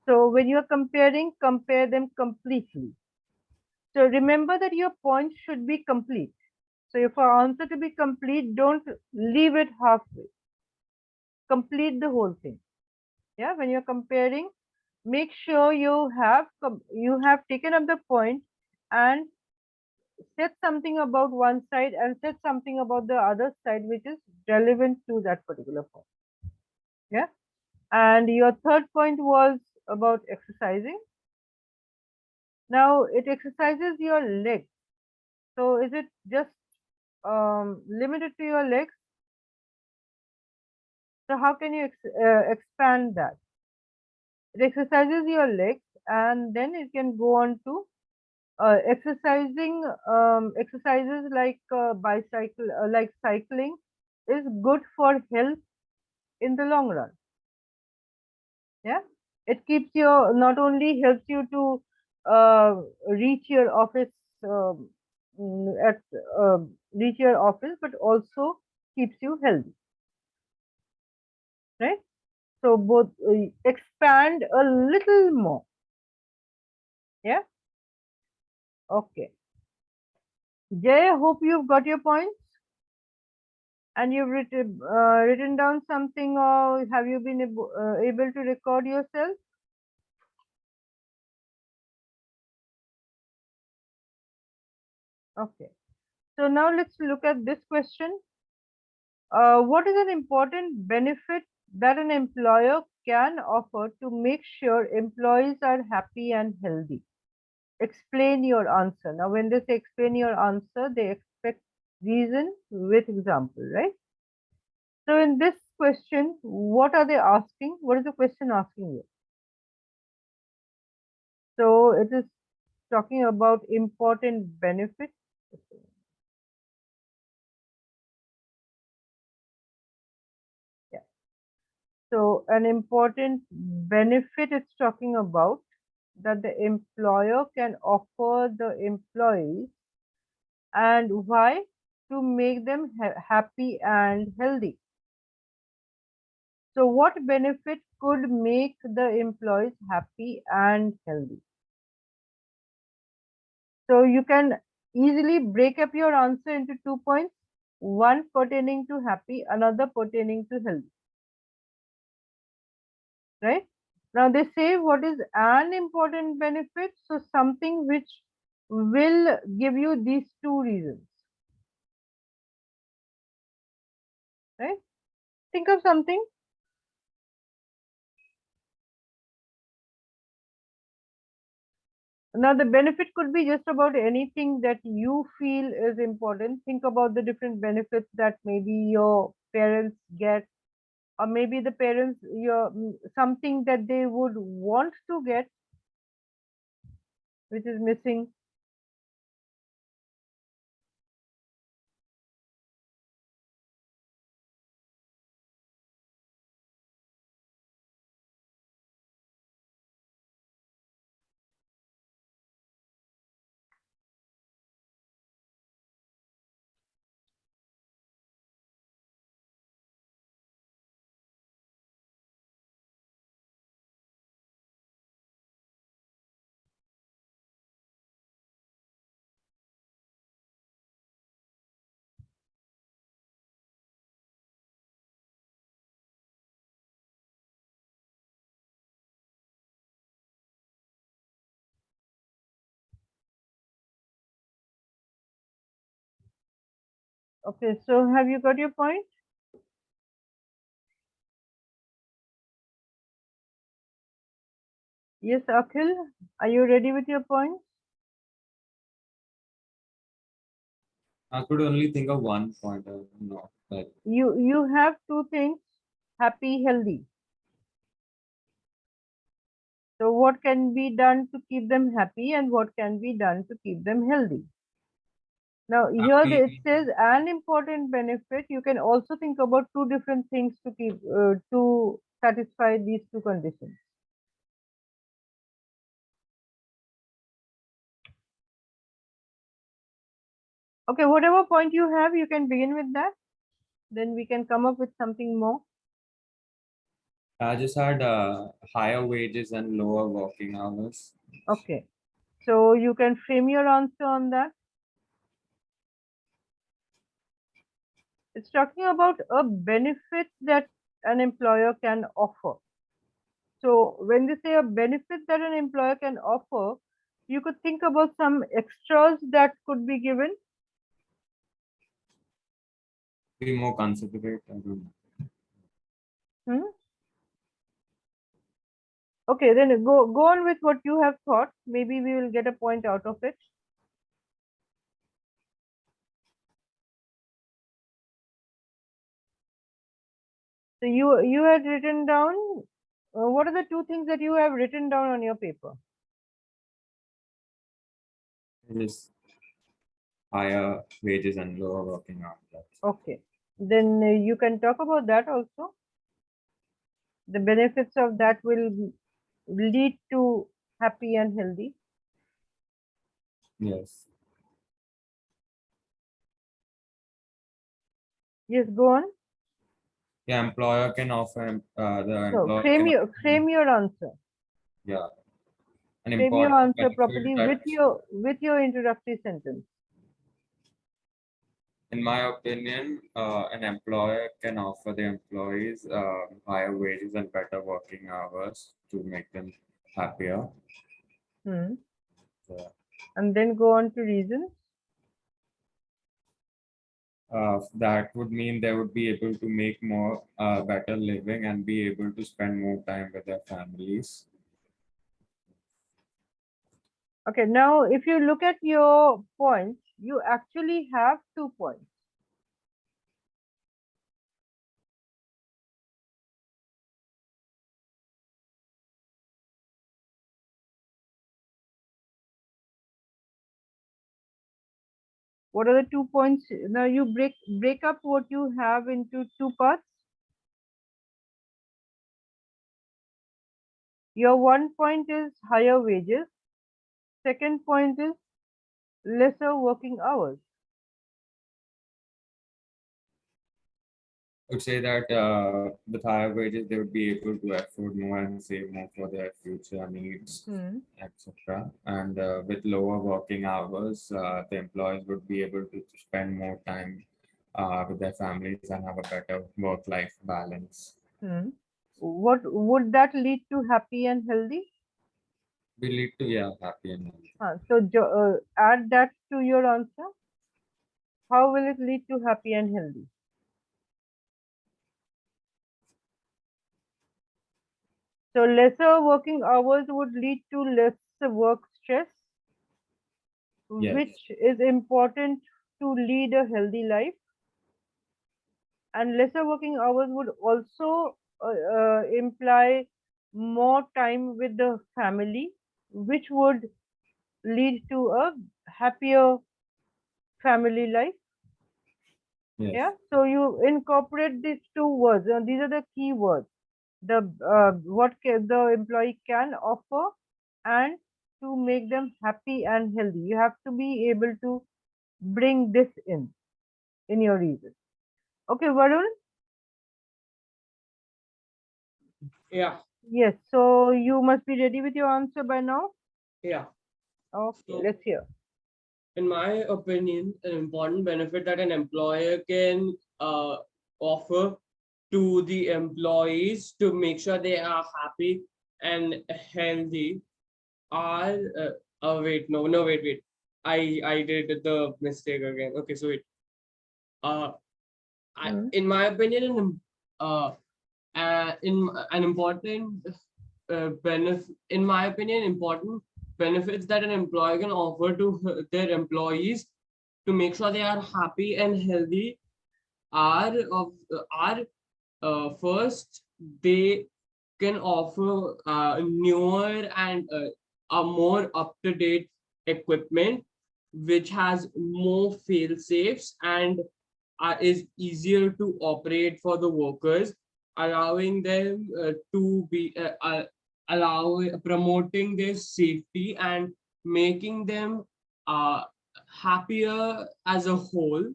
So when you are comparing, compare them completely. So remember that your point should be complete. So for answer to be complete, don't leave it halfway. Complete the whole thing. Yeah, when you're comparing, make sure you have taken up the point and said something about one side and said something about the other side which is relevant to that particular point. Yeah. And your third point was about exercising. Now it exercises your legs. So is it just limited to your legs? So how can you expand that? It exercises your legs, and then it can go on to exercising exercises like like cycling is good for health in the long run. Yeah, it keeps you, not only helps you to reach your office at reach your office, but also keeps you healthy, right? So both expand a little more. Yeah. Okay. Jay, hope you've got your points and you've written down something, or have you been able to record yourself? Okay. So now let's look at this question. What is an important benefit that an employer can offer to make sure employees are happy and healthy? Explain your answer. Now, when they say explain your answer, they expect reason with example, right? So in this question, what are they asking? What is the question asking you? So it is talking about important benefits. Yeah. So an important benefit it's talking about that the employer can offer the employees, and why? To make them happy and healthy. So what benefit could make the employees happy and healthy? So you can easily break up your answer into 2 points, one pertaining to happy, another pertaining to healthy, right? Now they say what is an important benefit? So something which will give you these two reasons, right? Think of something. Now, the benefit could be just about anything that you feel is important. Think about the different benefits that maybe your parents get, or maybe the parents, something that they would want to get, which is missing. Okay, so have you got your point? Yes, Akhil, are you ready with your point? I could only think of one point. I don't know, but You have two things, happy, healthy. So what can be done to keep them happy and what can be done to keep them healthy? Now here it happy. says an important benefit. You can also think about two different things to keep to satisfy these two conditions. Okay, whatever point you have, you can begin with that. Then we can come up with something more. I just had higher wages and lower working hours. Okay, so you can frame your answer on that. It's talking about a benefit that an employer can offer. So when they say a benefit that an employer can offer, you could think about some extras that could be given. Be more considerate. I don't know. Hmm? Okay, then go on with what you have thought. Maybe we will get a point out of it. So you had written down. What are the two things that you have written down on your paper? Just higher wages and lower working hours. Okay, then you can talk about that also. The benefits of that will lead to happy and healthy. Yes. Yes, go on. Yeah, employer can offer the So employer frame can your offer, frame your answer. yeah, an Frame your important answer benefit properly that, with your introductory sentence. in my opinion, an employer can offer the employees higher wages and better working hours to make them happier. Hmm. So, And then go on to reasons. that would mean they would be able to make more better living and be able to spend more time with their families. Okay, now if you look at your points, you actually have 2 points. What are the 2 points? Now you break up what you have into 2 parts. Your one point is higher wages. Second point is lesser working hours. I would say that with higher wages, they would be able to afford more and save more for their future needs, Hmm. etc. And with lower working hours, the employees would be able to spend more time with their families and have a better work-life balance. Hmm. What would that lead to happy and healthy? We lead to, yeah, happy and healthy. So add that to your answer. How will it lead to happy and healthy? So lesser working hours would lead to less work stress. Yes. which is important to lead a healthy life, and lesser working hours would also imply more time with the family, which would lead to a happier family life. Yes. Yeah, so you incorporate these two words, and these are the key words: the the employee can offer, and to make them happy and healthy. You have to be able to bring this in your reason. Okay, Varun. Yeah, Yes, so you must be ready with your answer by now. yeah. Okay, So, let's hear. in my opinion, an important benefit that an employer can offer to the employees to make sure they are happy and healthy are wait, no, wait. I did the mistake again. Okay, so wait. Uh, Hmm. in my opinion, in an important benefit, in my opinion, important benefits that an employer can offer to their employees to make sure they are happy and healthy are first, they can offer newer and a more up to date equipment which has more fail safes and is easier to operate for the workers, allowing them to be allow promoting their safety and making them uh, happier as a whole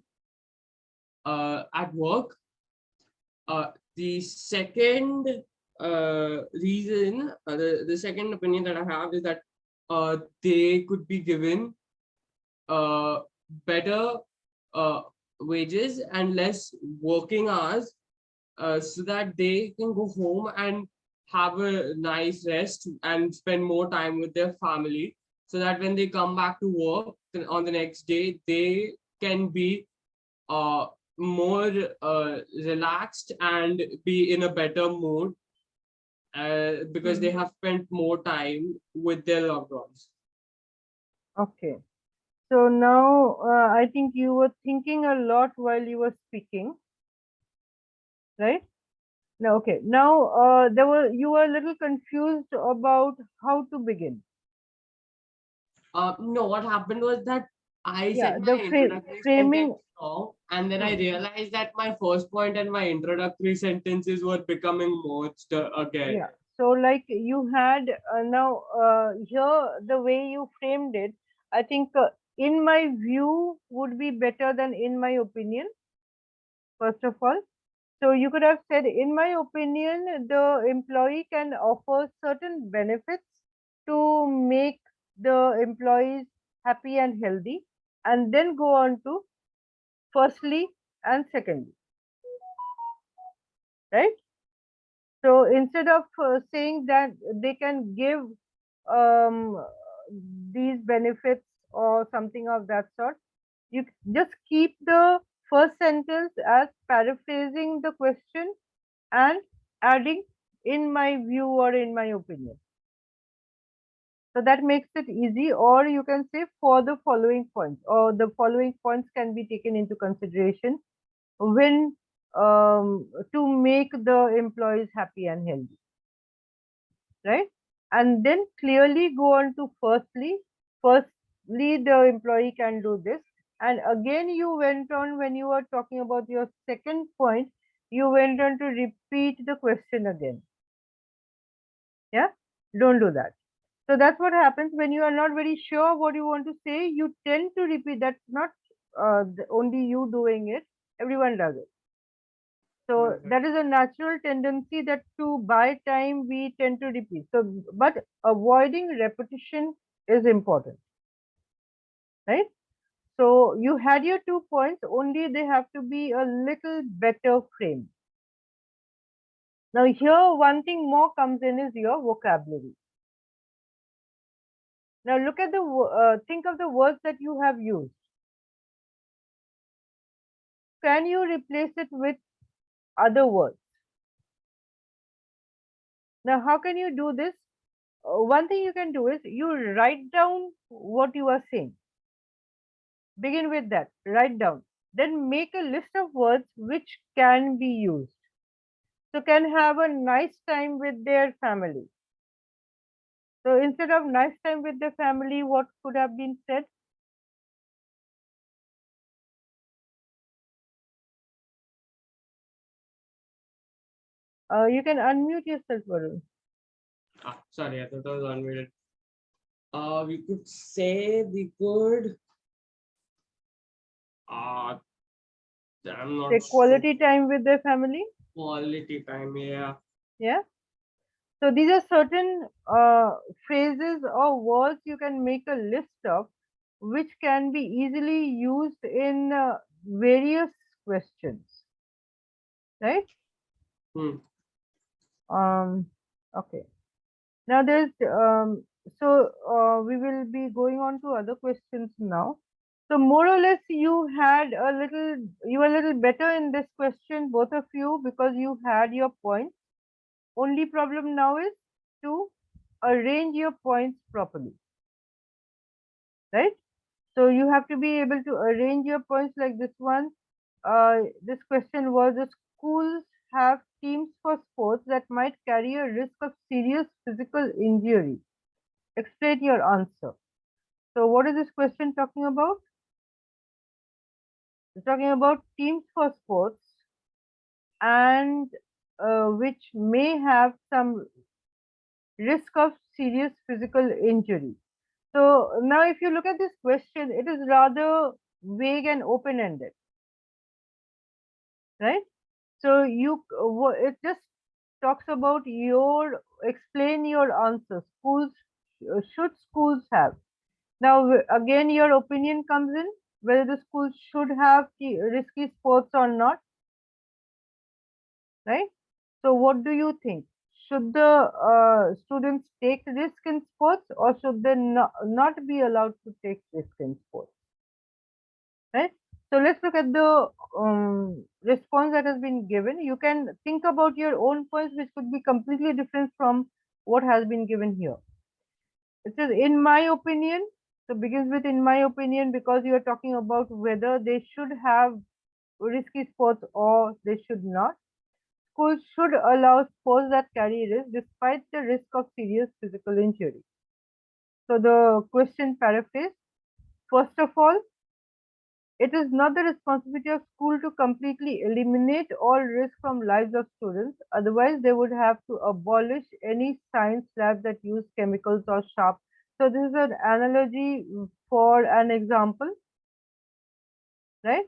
at work. The second reason, the second opinion that I have is that they could be given uh, better uh, wages and less working hours so that they can go home and have a nice rest and spend more time with their family so that when they come back to work on the next day, they can be uh, more relaxed and be in a better mood because they Hmm. have spent more time with their loved ones. Okay. So now I think you were thinking a lot while you were speaking, right? No, okay. Now you were a little confused about how to begin. No, what happened was that I Yeah, said my the introductory sentence framing. long, and then I Hmm. realized that my first point and my introductory sentences were becoming merged again. Yeah. So like you had now here the way you framed it, I think in my view would be better than in my opinion. First of all, so you could have said, in my opinion, the employee can offer certain benefits to make the employees happy and healthy, and then go on to firstly and secondly, right? So instead of saying that they can give um, these benefits or something of that sort, you just keep the first sentence as paraphrasing the question and adding in my view or in my opinion. So that makes it easy, or you can say for the following points, or the following points can be taken into consideration when to make the employees happy and healthy, right? And then clearly go on to firstly, the employee can do this. And again, you went on when you were talking about your second point, you went on to repeat the question again. Yeah, don't do that. So that's what happens when you are not very sure what you want to say. You tend to repeat. That's not only you doing it. Everyone does it. So Mhm. that is a natural tendency that to buy time we tend to repeat. So, but avoiding repetition is important, right? So you had your 2 points. Only they have to be a little better framed. Now here, one thing more comes in is your vocabulary. Now look at the think of the words that you have used. Can you replace it with other words? Now, how can you do this? One thing you can do is you write down what you are saying. Begin with that. Write down. Then make a list of words which can be used. So can have a nice time with their family. So instead of nice time with the family, what could have been said? You can unmute yourself, Varun. Sorry, I thought I was unmuted. We could say we could. Uh, I'm Say not sure. quality time with their family. Quality time, yeah. Yeah. So these are certain phrases or words you can make a list of, which can be easily used in various questions, right? Hmm. Okay. Now there's we will be going on to other questions now. So more or less you were a little better in this question, both of you, because you had your points. Only problem now is to arrange your points properly, right? So you have to be able to arrange your points like this one. This question was, the schools have teams for sports that might carry a risk of serious physical injury. Explain your answer. So what is this question talking about? It's talking about teams for sports and which may have some risk of serious physical injury. So now if you look at this question, it is rather vague and open-ended, right? So it just talks about explain your answer. Should schools have? Now again, your opinion comes in whether the schools should have risky sports or not, right? So what do you think? Should the students take risk in sports, or should they not be allowed to take risk in sports? Right? So let's look at the response that has been given. You can think about your own points, which could be completely different from what has been given here. It says, in my opinion, so begins with in my opinion, because you are talking about whether they should have risky sports or they should not. Schools should allow sports that carry risk despite the risk of serious physical injury. So the question paraphrase, first of all, it is not the responsibility of school to completely eliminate all risk from lives of students. Otherwise, they would have to abolish any science lab that use chemicals or sharp. So this is an analogy for an example, right?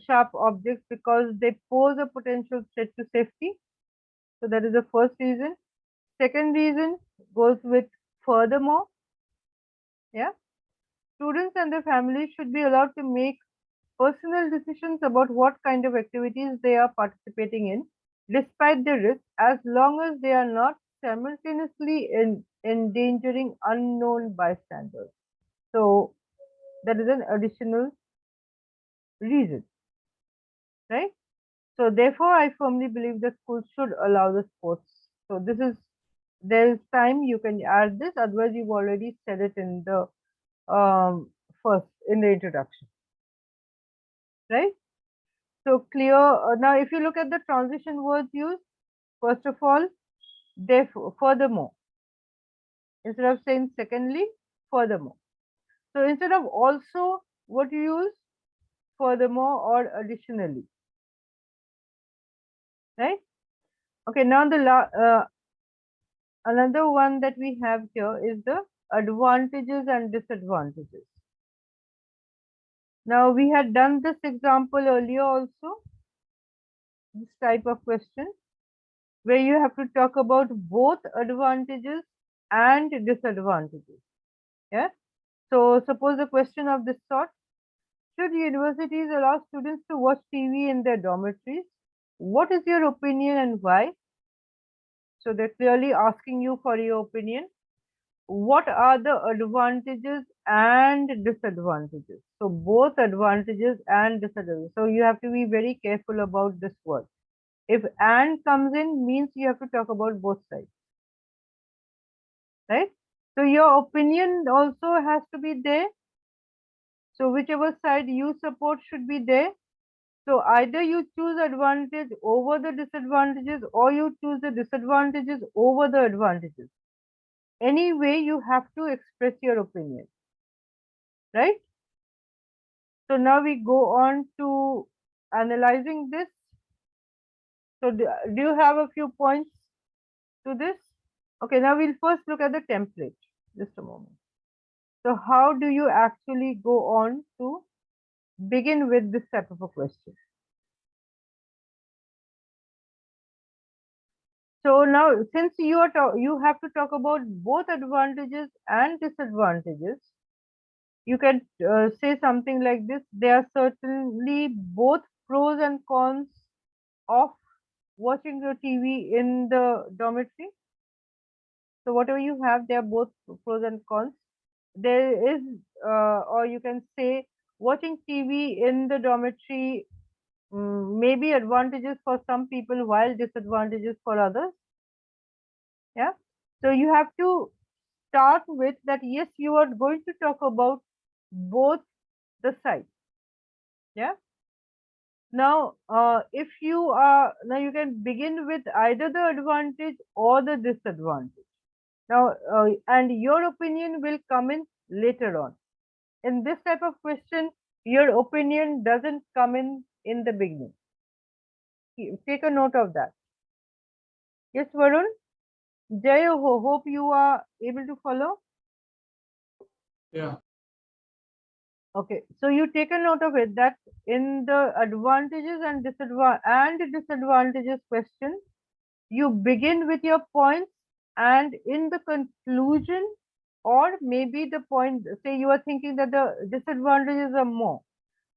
Sharp objects, because they pose a potential threat to safety. So that is the first reason. Second reason goes with furthermore. Yeah. Students and their families should be allowed to make personal decisions about what kind of activities they are participating in, despite the risk, as long as they are not simultaneously endangering unknown bystanders. So that is an additional reason, right? So therefore, I firmly believe that schools should allow the sports. So there is time you can add this, otherwise you've already said it in the first in the introduction, right? So clear. Now, if you look at the transition words used, first of all, therefore, furthermore, instead of saying secondly, furthermore. So instead of also, what you use? Furthermore or additionally, right? Okay. Now another one that we have here is the advantages and disadvantages. Now we had done this example earlier also, this type of question, where you have to talk about both advantages and disadvantages. Yeah. So suppose a question of this sort, should universities allow students to watch TV in their dormitories? What is your opinion and why? So they're clearly asking you for your opinion. What are the advantages and disadvantages? So both advantages and disadvantages. So you have to be very careful about this word. If and comes in, means you have to talk about both sides, right? So your opinion also has to be there. So whichever side you support should be there. So either you choose advantage over the disadvantages, or you choose the disadvantages over the advantages. Anyway, you have to express your opinion, right? So now we go on to analyzing this. So do you have a few points to this? Okay, now we'll first look at the template. Just a moment. So how do you actually go on to begin with this type of a question? So now, since you have to talk about both advantages and disadvantages, you can say something like this: there are certainly both pros and cons of watching your TV in the dormitory. So whatever you have, there are both pros and cons. There is, or you can say, watching TV in the dormitory may be advantages for some people while disadvantages for others. Yeah. So you have to start with that. Yes, you are going to talk about both the sides. Yeah. Now, if you are now, you can begin with either the advantage or the disadvantage. Now, and your opinion will come in later on. In this type of question, your opinion doesn't come in the beginning. Take a note of that. Yes, Varun. Jay, hope you are able to follow. Yeah. Okay, so you take a note of it that in the advantages and disadvantages question, you begin with your points, and in the conclusion, or maybe the point, say you are thinking that the disadvantages are more.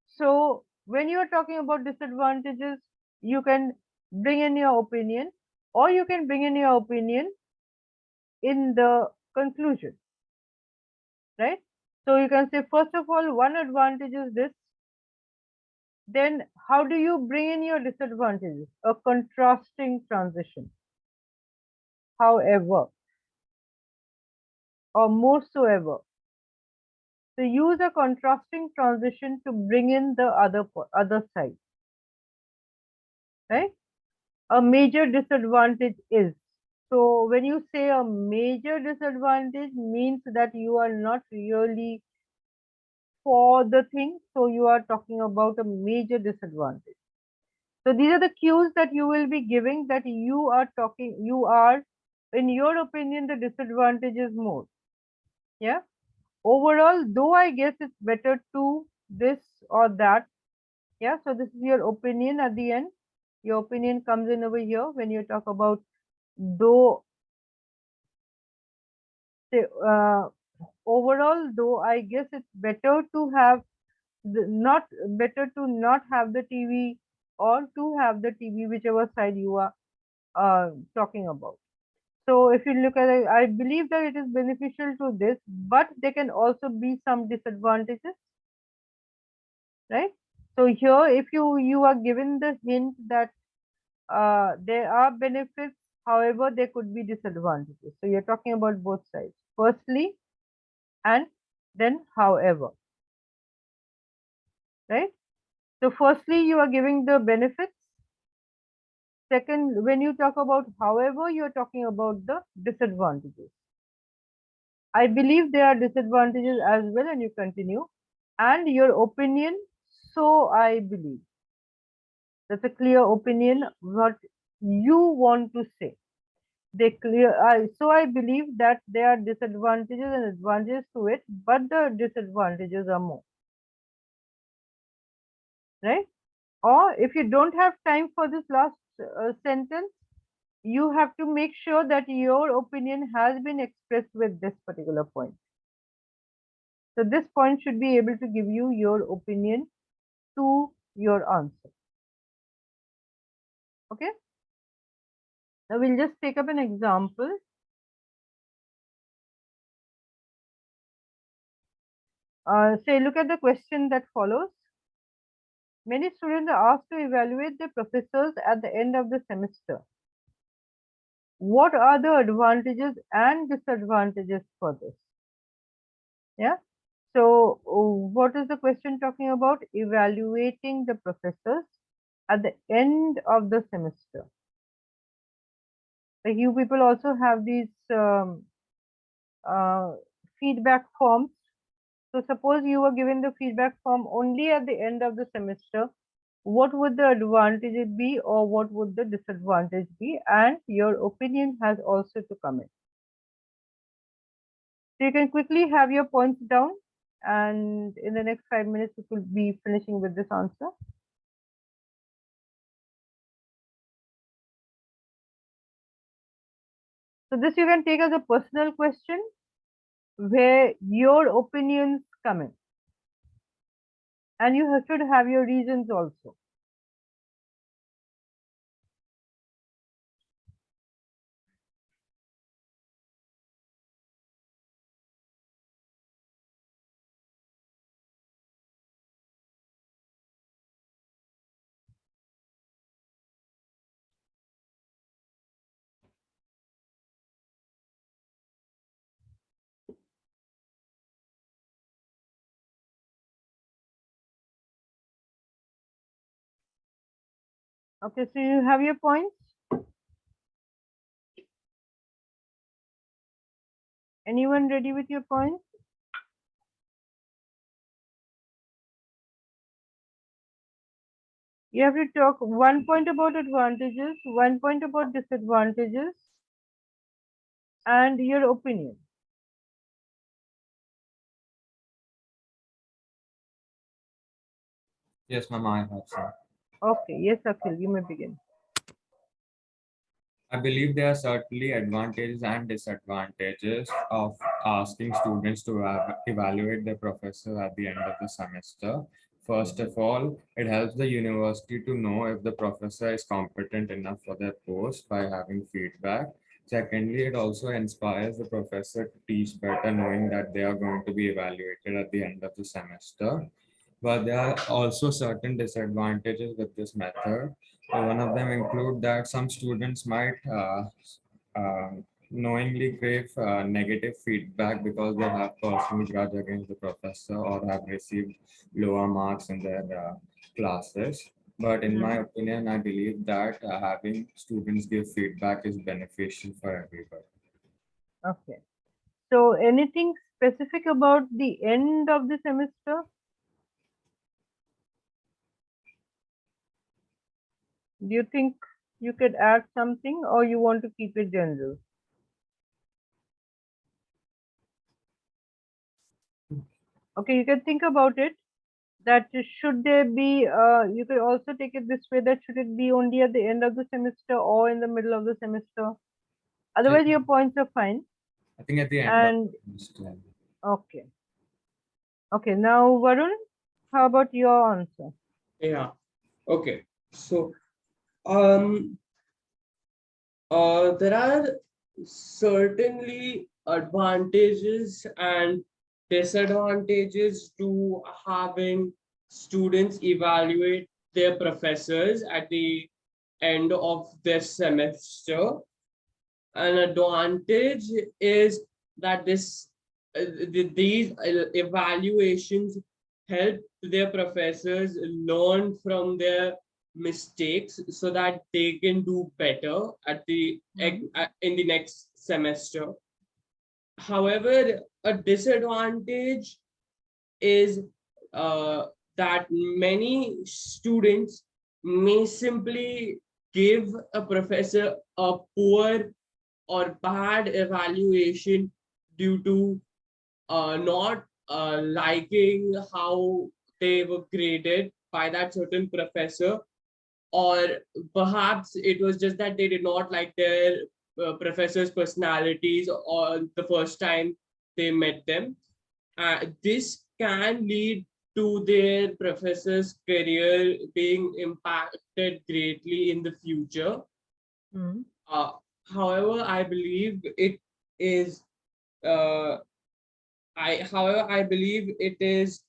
So when you are talking about disadvantages, you can bring in your opinion, or you can bring in your opinion in the conclusion, right? So you can say, first of all, one advantage is this. Then how do you bring in your disadvantages? A contrasting transition. However, or more so ever. So use a contrasting transition to bring in the other side, right? A major disadvantage is. So when you say a major disadvantage, means that you are not really for the thing. So you are talking about a major disadvantage. So these are the cues that you will be giving, that you are, in your opinion, the disadvantage is more. Yeah. Overall, though I guess it's better to this or that. Yeah. So this is your opinion at the end. Your opinion comes in over here when you talk about though. Say, overall, though I guess it's better to have not better to not have the TV, or to have the TV, whichever side you are talking about. So if you look at it, I believe that it is beneficial to this, but there can also be some disadvantages, right? So here, if you are given the hint that there are benefits, however, there could be disadvantages. So you're talking about both sides. Firstly, and then however, right? So firstly, you are giving the benefits. Second, when you talk about however, you're talking about the disadvantages. I believe there are disadvantages as well, and you continue. And your opinion, so I believe. That's a clear opinion, what you want to say. So I believe that there are disadvantages and advantages to it, but the disadvantages are more. Right? Or if you don't have time for this last sentence, you have to make sure that your opinion has been expressed with this particular point. So this point should be able to give you your opinion to your answer. Okay. Now we'll just take up an example. Say, look at the question that follows. Many students are asked to evaluate their professors at the end of the semester. What are the advantages and disadvantages for this? Yeah. So, what is the question talking about? Evaluating the professors at the end of the semester. Like you people also have these uh, feedback forms. So, suppose you were given the feedback form only at the end of the semester. What would the advantage be, or what would the disadvantage be? And your opinion has also to come in. So, you can quickly have your points down, and in the next 5 minutes, we will be finishing with this answer. So this you can take as a personal question where your opinions come in. And you should have your reasons also. Okay, so you have your points. Anyone ready with your points? You have to talk 1 point about advantages, 1 point about disadvantages, and your opinion. Yes, ma'am, I have some. Okay, yes, Akhil, you may begin. I believe there are certainly advantages and disadvantages of asking students to evaluate their professor at the end of the semester. First of all, it helps the university to know if the professor is competent enough for their post by having feedback. Secondly, it also inspires the professor to teach better, knowing that they are going to be evaluated at the end of the semester. But there are also certain disadvantages with this method. One of them include that some students might uh, knowingly crave negative feedback because they have personal grudge against the professor or have received lower marks in their classes. But in my opinion, I believe that having students give feedback is beneficial for everybody. Okay. So anything specific about the end of the semester? Do you think you could add something, or you want to keep it general? Okay, you can think about it. That should there be, you could also take it this way, that should it be only at the end of the semester or in the middle of the semester? Otherwise, your points are fine. I think at the end of And the semester. okay. Okay, now Varun, how about your answer? Yeah. Okay. So, um, there are certainly advantages and disadvantages to having students evaluate their professors at the end of their semester. An advantage is that these evaluations help their professors learn from their mistakes so that they can do better at the in the next semester. However, a disadvantage is uh, that many students may simply give a professor a poor or bad evaluation due to not liking how they were graded by that certain professor, or perhaps it was just that they did not like their professors' personalities or the first time they met them. This can lead to their professor's career being impacted greatly in the future. Mm. Uh, However, I believe it is. Uh, I believe it is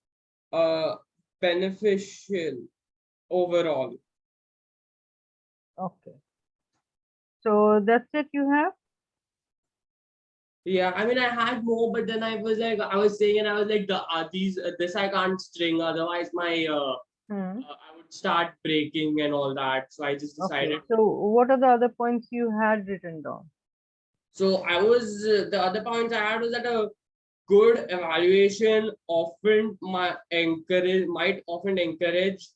uh, beneficial overall. Okay. So that's it you have? Yeah, I mean, I had more, but then I was like, I was saying, and I was like, this I can't string, otherwise my I would start breaking and all that. So I just Okay. decided. So what are the other points you had written down? So I was the other points I had was that a good evaluation might often encourage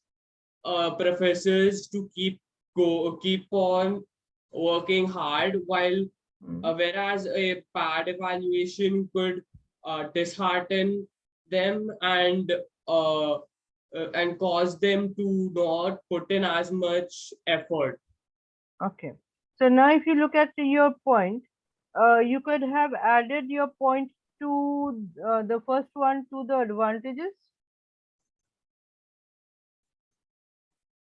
professors to keep on working hard, while whereas a bad evaluation could dishearten them and cause them to not put in as much effort. Okay. So now if you look at your point, you could have added your point to the first one to the advantages,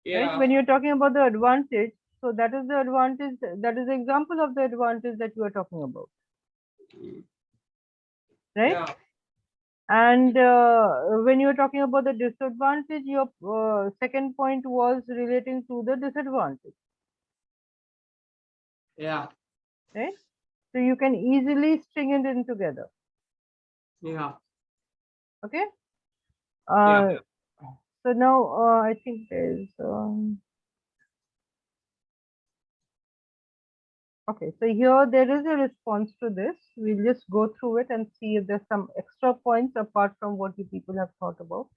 right? Yeah, When you're talking about the advantage, so that is the advantage, that is the example of the advantage that you are talking about, right? yeah, And when you're talking about the disadvantage, your second point was relating to the disadvantage, yeah, right? So you can easily string it in together. yeah, Okay. yeah, So now I think there's okay. So here there is a response to this. We'll just go through it and see if there's some extra points apart from what you people have thought about.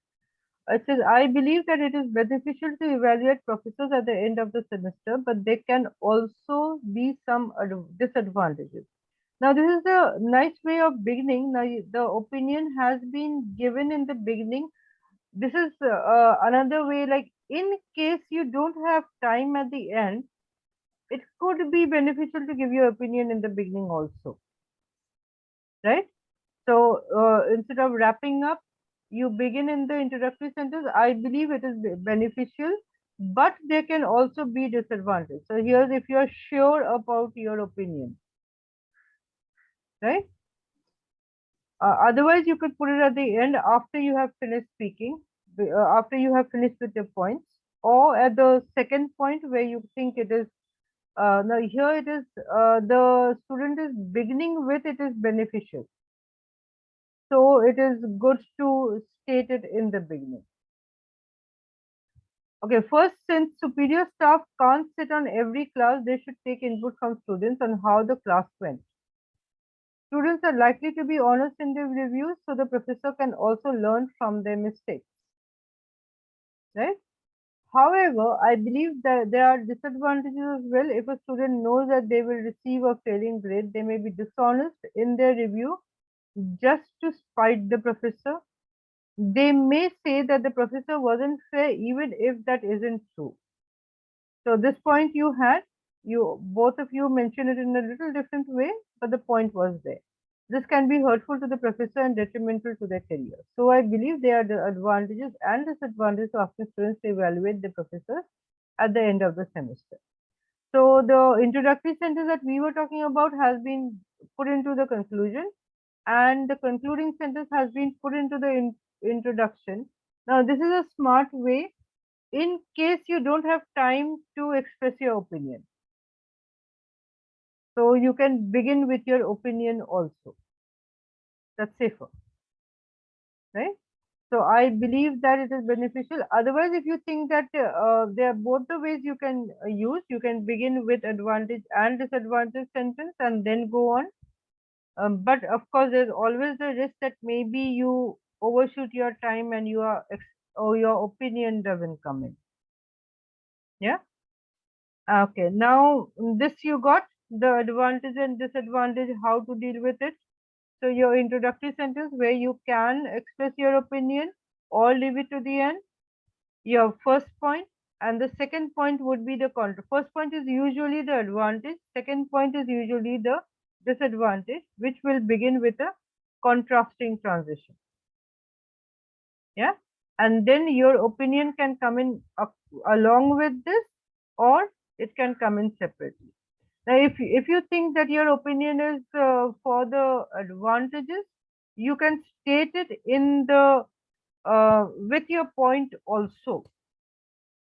It says, I believe that it is beneficial to evaluate professors at the end of the semester, but there can also be some disadvantages. Now, this is a nice way of beginning. Now, the opinion has been given in the beginning. This is another way, like in case you don't have time at the end, it could be beneficial to give your opinion in the beginning also, right? So instead of wrapping up, you begin in the introductory sentence. I believe it is beneficial, but there can also be disadvantage. So here's if you're sure about your opinion, right? Otherwise, you could put it at the end after you have finished speaking, after you have finished with your points, or at the second point where you think it is. Now here it is. The student is beginning with it is beneficial. So it is good to state it in the beginning. Okay, first, since superior staff can't sit on every class, they should take input from students on how the class went. Students are likely to be honest in their reviews, so the professor can also learn from their mistakes. Right? However, I believe that there are disadvantages as well. If a student knows that they will receive a failing grade, they may be dishonest in their review just to spite the professor. They may say that the professor wasn't fair, even if that isn't true. So this point you had, both of you mentioned it in a little different way, but the point was there. This can be hurtful to the professor and detrimental to their career. So I believe there are the advantages and disadvantages of asking students to evaluate the professors at the end of the semester. So the introductory sentence that we were talking about has been put into the conclusion, and the concluding sentence has been put into the introduction. Now this is a smart way in case you don't have time to express your opinion. So you can begin with your opinion also. That's safer, right? So I believe that it is beneficial. Otherwise, if you think that there are both the ways you can use, you can begin with advantage and disadvantage sentence and then go on. But of course, there's always the risk that maybe you overshoot your time and or your opinion doesn't come in. Yeah. Okay. Now this you got the advantage and disadvantage, how to deal with it. So your introductory sentence where you can express your opinion or leave it to the end. Your first point and the second point would be the contra. First point is usually the advantage. Second point is usually the disadvantage, which will begin with a contrasting transition. Yeah. And then your opinion can come in along with this, or it can come in separately. Now, if you think that your opinion is for the advantages, you can state it in the with your point also.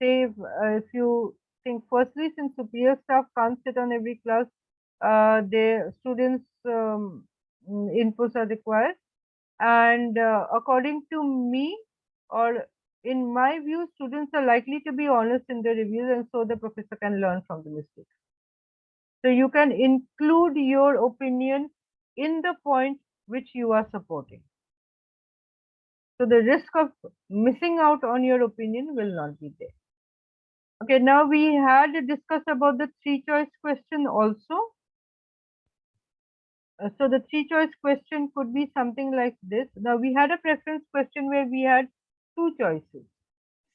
Say if you think firstly, since superior staff can't sit on every class, the students' inputs are required. And according to me, or in my view, students are likely to be honest in their reviews, and so the professor can learn from the mistakes. So you can include your opinion in the point which you are supporting. So the risk of missing out on your opinion will not be there. Okay, now we had discussed about the three choice question also. So the three choice question could be something like this. Now we had a preference question where we had two choices.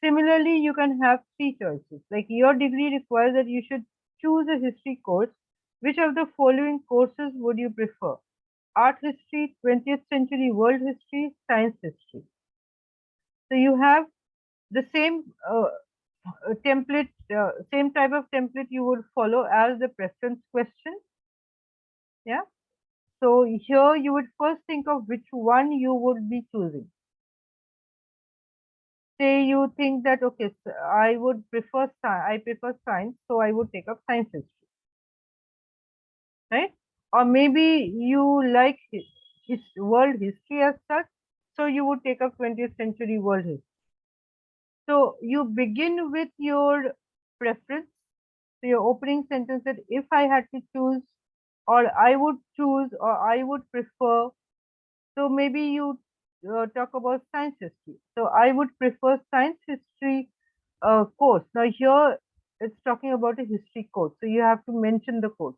Similarly, you can have three choices. Like your degree requires that you should choose a history course. Which of the following courses would you prefer? Art history, 20th century world history, science history. So you have the same template, same type of template you would follow as the preference question. Yeah. So here you would first think of which one you would be choosing. Say you think that, okay, I prefer science, so I would take up science history, right? Or maybe you like world history as such, so you would take up 20th century world history. So you begin with your preference. So your opening sentence that if I had to choose, or I would choose, or I would prefer. So maybe you talk about science history. So I would prefer science history course. Now here it's talking about a history course. So you have to mention the course.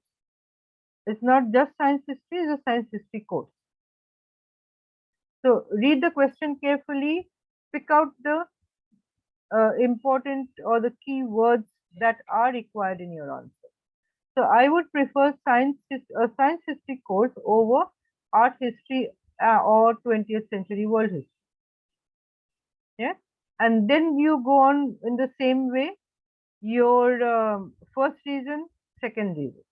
It's not just science history, it's a science history course. So read the question carefully, pick out the important or the key words that are required in your answer. So I would prefer a science history course over art history or 20th century world history. Yeah, and then you go on in the same way. Your first reason, second reason.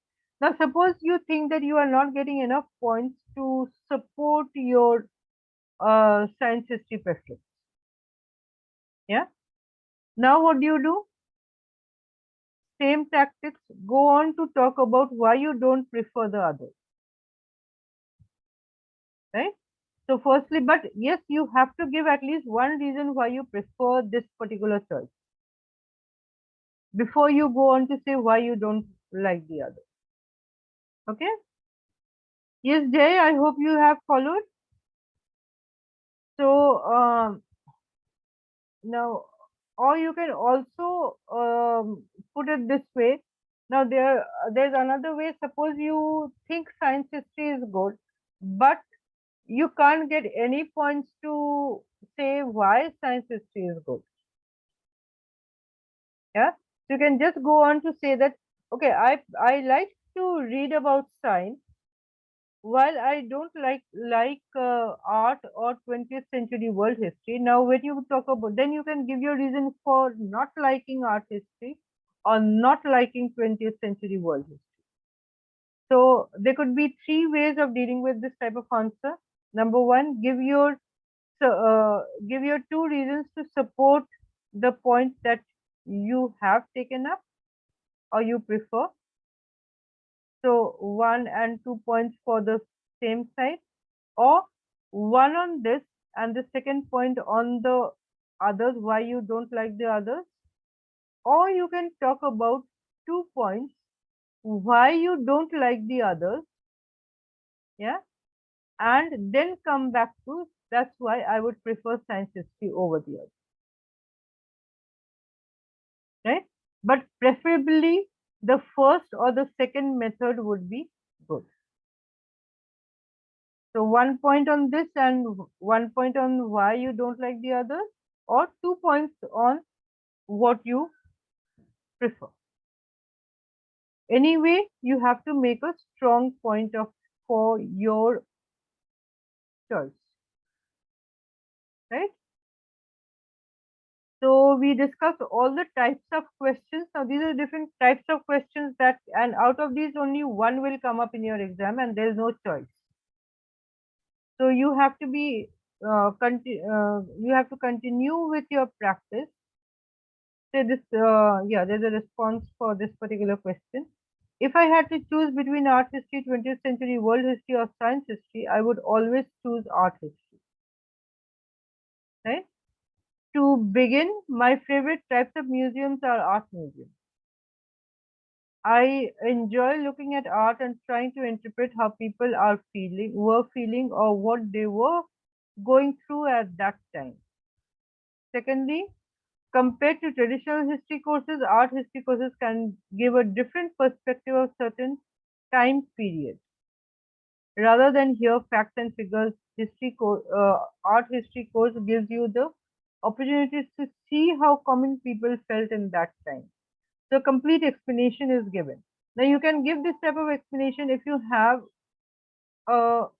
Now, suppose you think that you are not getting enough points to support your science history preference. Yeah. Now, what do? Same tactics. Go on to talk about why you don't prefer the others. Right. So, firstly, but yes, you have to give at least one reason why you prefer this particular choice before you go on to say why you don't like the other. Okay. Yes, Jay, I hope you have followed. So now, or you can also put it this way. Now there's another way. Suppose you think science history is good, but you can't get any points to say why science history is good. Yeah, so you can just go on to say that, okay, I like to read about science, while I don't like art or 20th century world history. Now, when you talk about, then you can give your reason for not liking art history or not liking 20th century world history. So there could be three ways of dealing with this type of answer. Number one, give your two reasons to support the point that you have taken up or you prefer. So 1 and 2 points for the same side, or one on this and the second point on the others, why you don't like the others. Or you can talk about 2 points, why you don't like the others. Yeah. And then come back to, that's why I would prefer science history over the others. Right. But preferably the first or the second method would be good. So 1 point on this and 1 point on why you don't like the others, or 2 points on what you prefer. Anyway, you have to make a strong point of for your choice, right? So we discussed all the types of questions. Now these are different types of questions that, and out of these only one will come up in your exam, and there is no choice. So you have to be you have to continue with your practice. Say this, yeah, there's a response for this particular question. If I had to choose between art history, 20th century world history, or science history, I would always choose art history. Right? To begin, my favorite types of museums are art museums. I enjoy looking at art and trying to interpret how people were feeling, or what they were going through at that time. Secondly, compared to traditional history courses, art history courses can give a different perspective of certain time period. Rather than hear facts and figures, art history course gives you the opportunity to see how common people felt in that time. The complete explanation is given. Now you can give this type of explanation if you have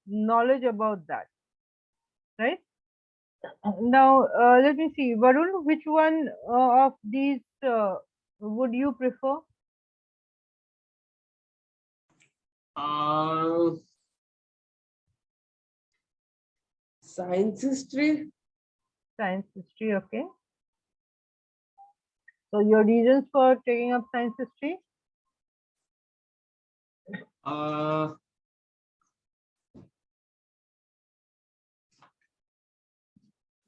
knowledge about that, right? Now let me see, Varun, which one of these would you prefer? Uh, Science history. Science history, okay. So your reasons for taking up science history? Uh,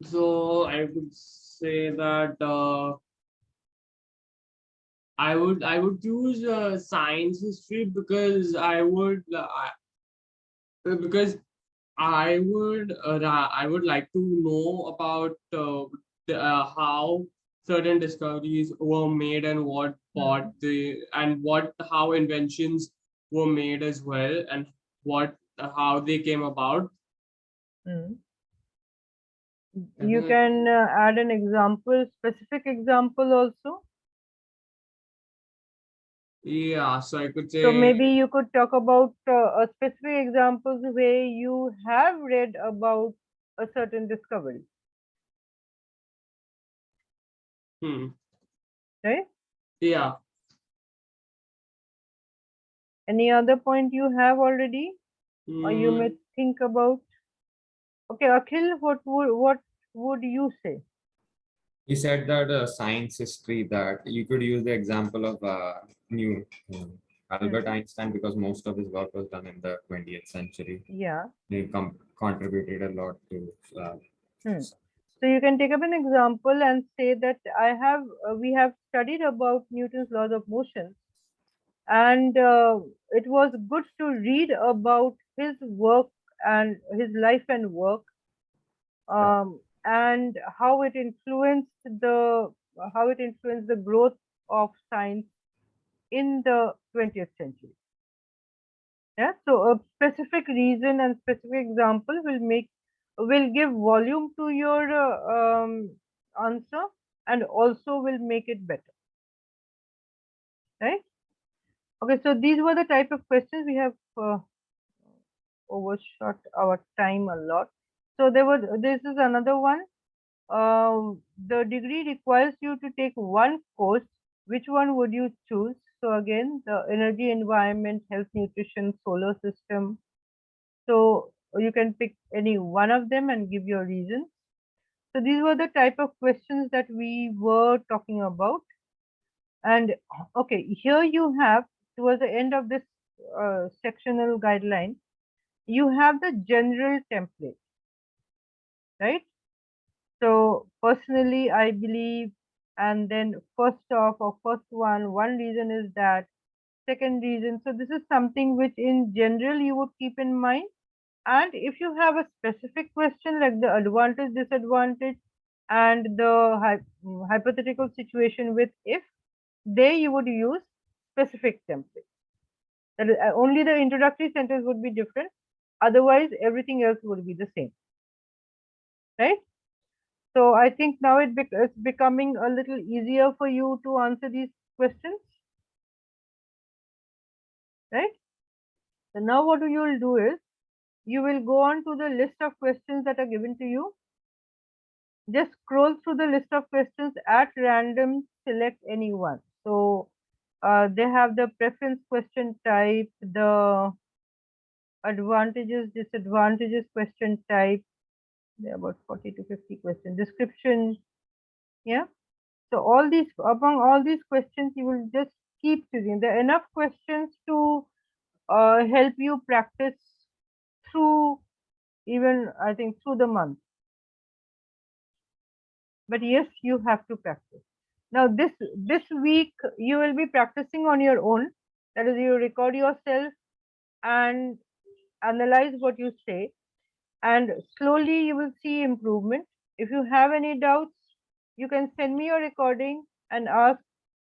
so I would say that I would choose science history because because I would like to know about how certain discoveries were made, and what how inventions were made as well, and what how they came about. Hmm. I You think can add an example, specific example also. yeah, so I could So say maybe you could talk about a specific examples where you have read about a certain discovery, hmm, right? yeah. Any other point you have already, or you may Hmm, think about? Okay, Akhil, what would you say? He said that science history, that you could use the example of New Albert Hmm. Einstein, because most of his work was done in the 20th century. Yeah. He contributed a lot to. Hmm. So you can take up an example and say that we have studied about Newton's laws of motion, and it was good to read about his work and his life and work, Yeah. and how it influenced the growth of science in the 20th century. Yeah, so a specific reason and specific example will give volume to your answer, and also will make it better, right? Okay, so these were the type of questions. We have overshot our time a lot. So this is another one. The degree requires you to take one course. Which one would you choose? So again, the energy, environment, health, nutrition, solar system. So you can pick any one of them and give your reasons. So these were the type of questions that we were talking about. And okay, here you have, towards the end of this sectional guideline, you have the general template, right? So personally, I believe, and then first off, or one reason is that, second reason. So this is something which in general you would keep in mind. And if you have a specific question like the advantage, disadvantage, and the hypothetical situation with if, there you would use specific template. That is, only the introductory sentence would be different. Otherwise, everything else would be the same, right? So I think now it's becoming a little easier for you to answer these questions, right? So now what you will do is, you will go on to the list of questions that are given to you. Just scroll through the list of questions at random, select any one. So they have the preference question type, the advantages, disadvantages question type. There are about 40 to 50 questions. Description, yeah. So among all these questions, you will just keep choosing. There are enough questions to help you practice through, even I think, through the month. But yes, you have to practice. Now this week you will be practicing on your own. That is, you record yourself and analyze what you say, and slowly you will see improvement. If you have any doubts, you can send me your recording and ask,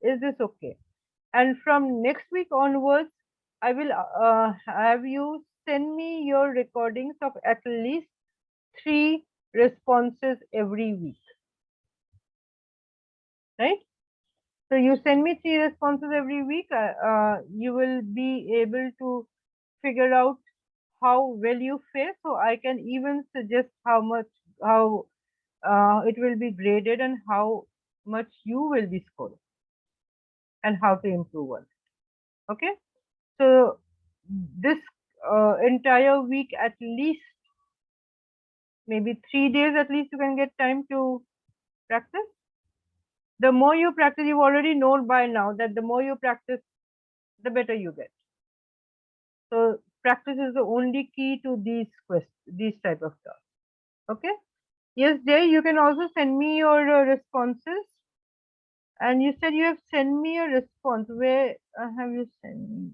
is this okay? And from next week onwards, I will have you send me your recordings of at least 3 responses every week. Right? So you send me 3 responses every week. You will be able to figure out how well you fare. So I can even suggest how it will be graded and how much you will be scoring and how to improve on it. Okay. So this entire week, at least maybe 3 days at least, you can get time to practice. The more you practice, you've already known by now that the more you practice, the better you get. So practice is the only key to these type of tasks. Okay. Yes, Jay, you can also send me your responses. And you said you have sent me a response. Where have you sent me?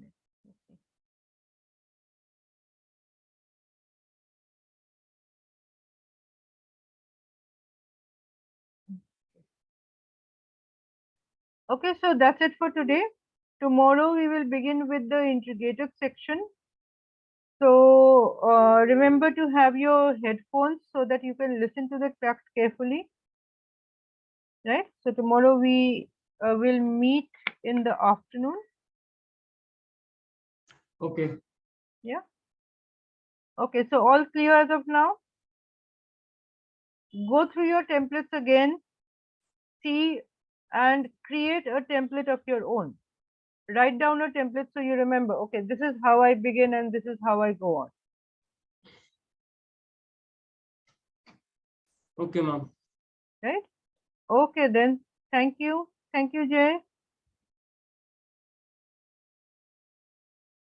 Okay, so that's it for today. Tomorrow we will begin with the interrogative section. So remember to have your headphones so that you can listen to the text carefully. Right? So tomorrow we will meet in the afternoon. Okay. Yeah. Okay, so all clear as of now. Go through your templates again, see and create a template of your own. Write down a template so you remember, okay, this is how I begin and this is how I go on. Okay, ma'am. Right? Okay, then. Thank you. Thank you, Jay.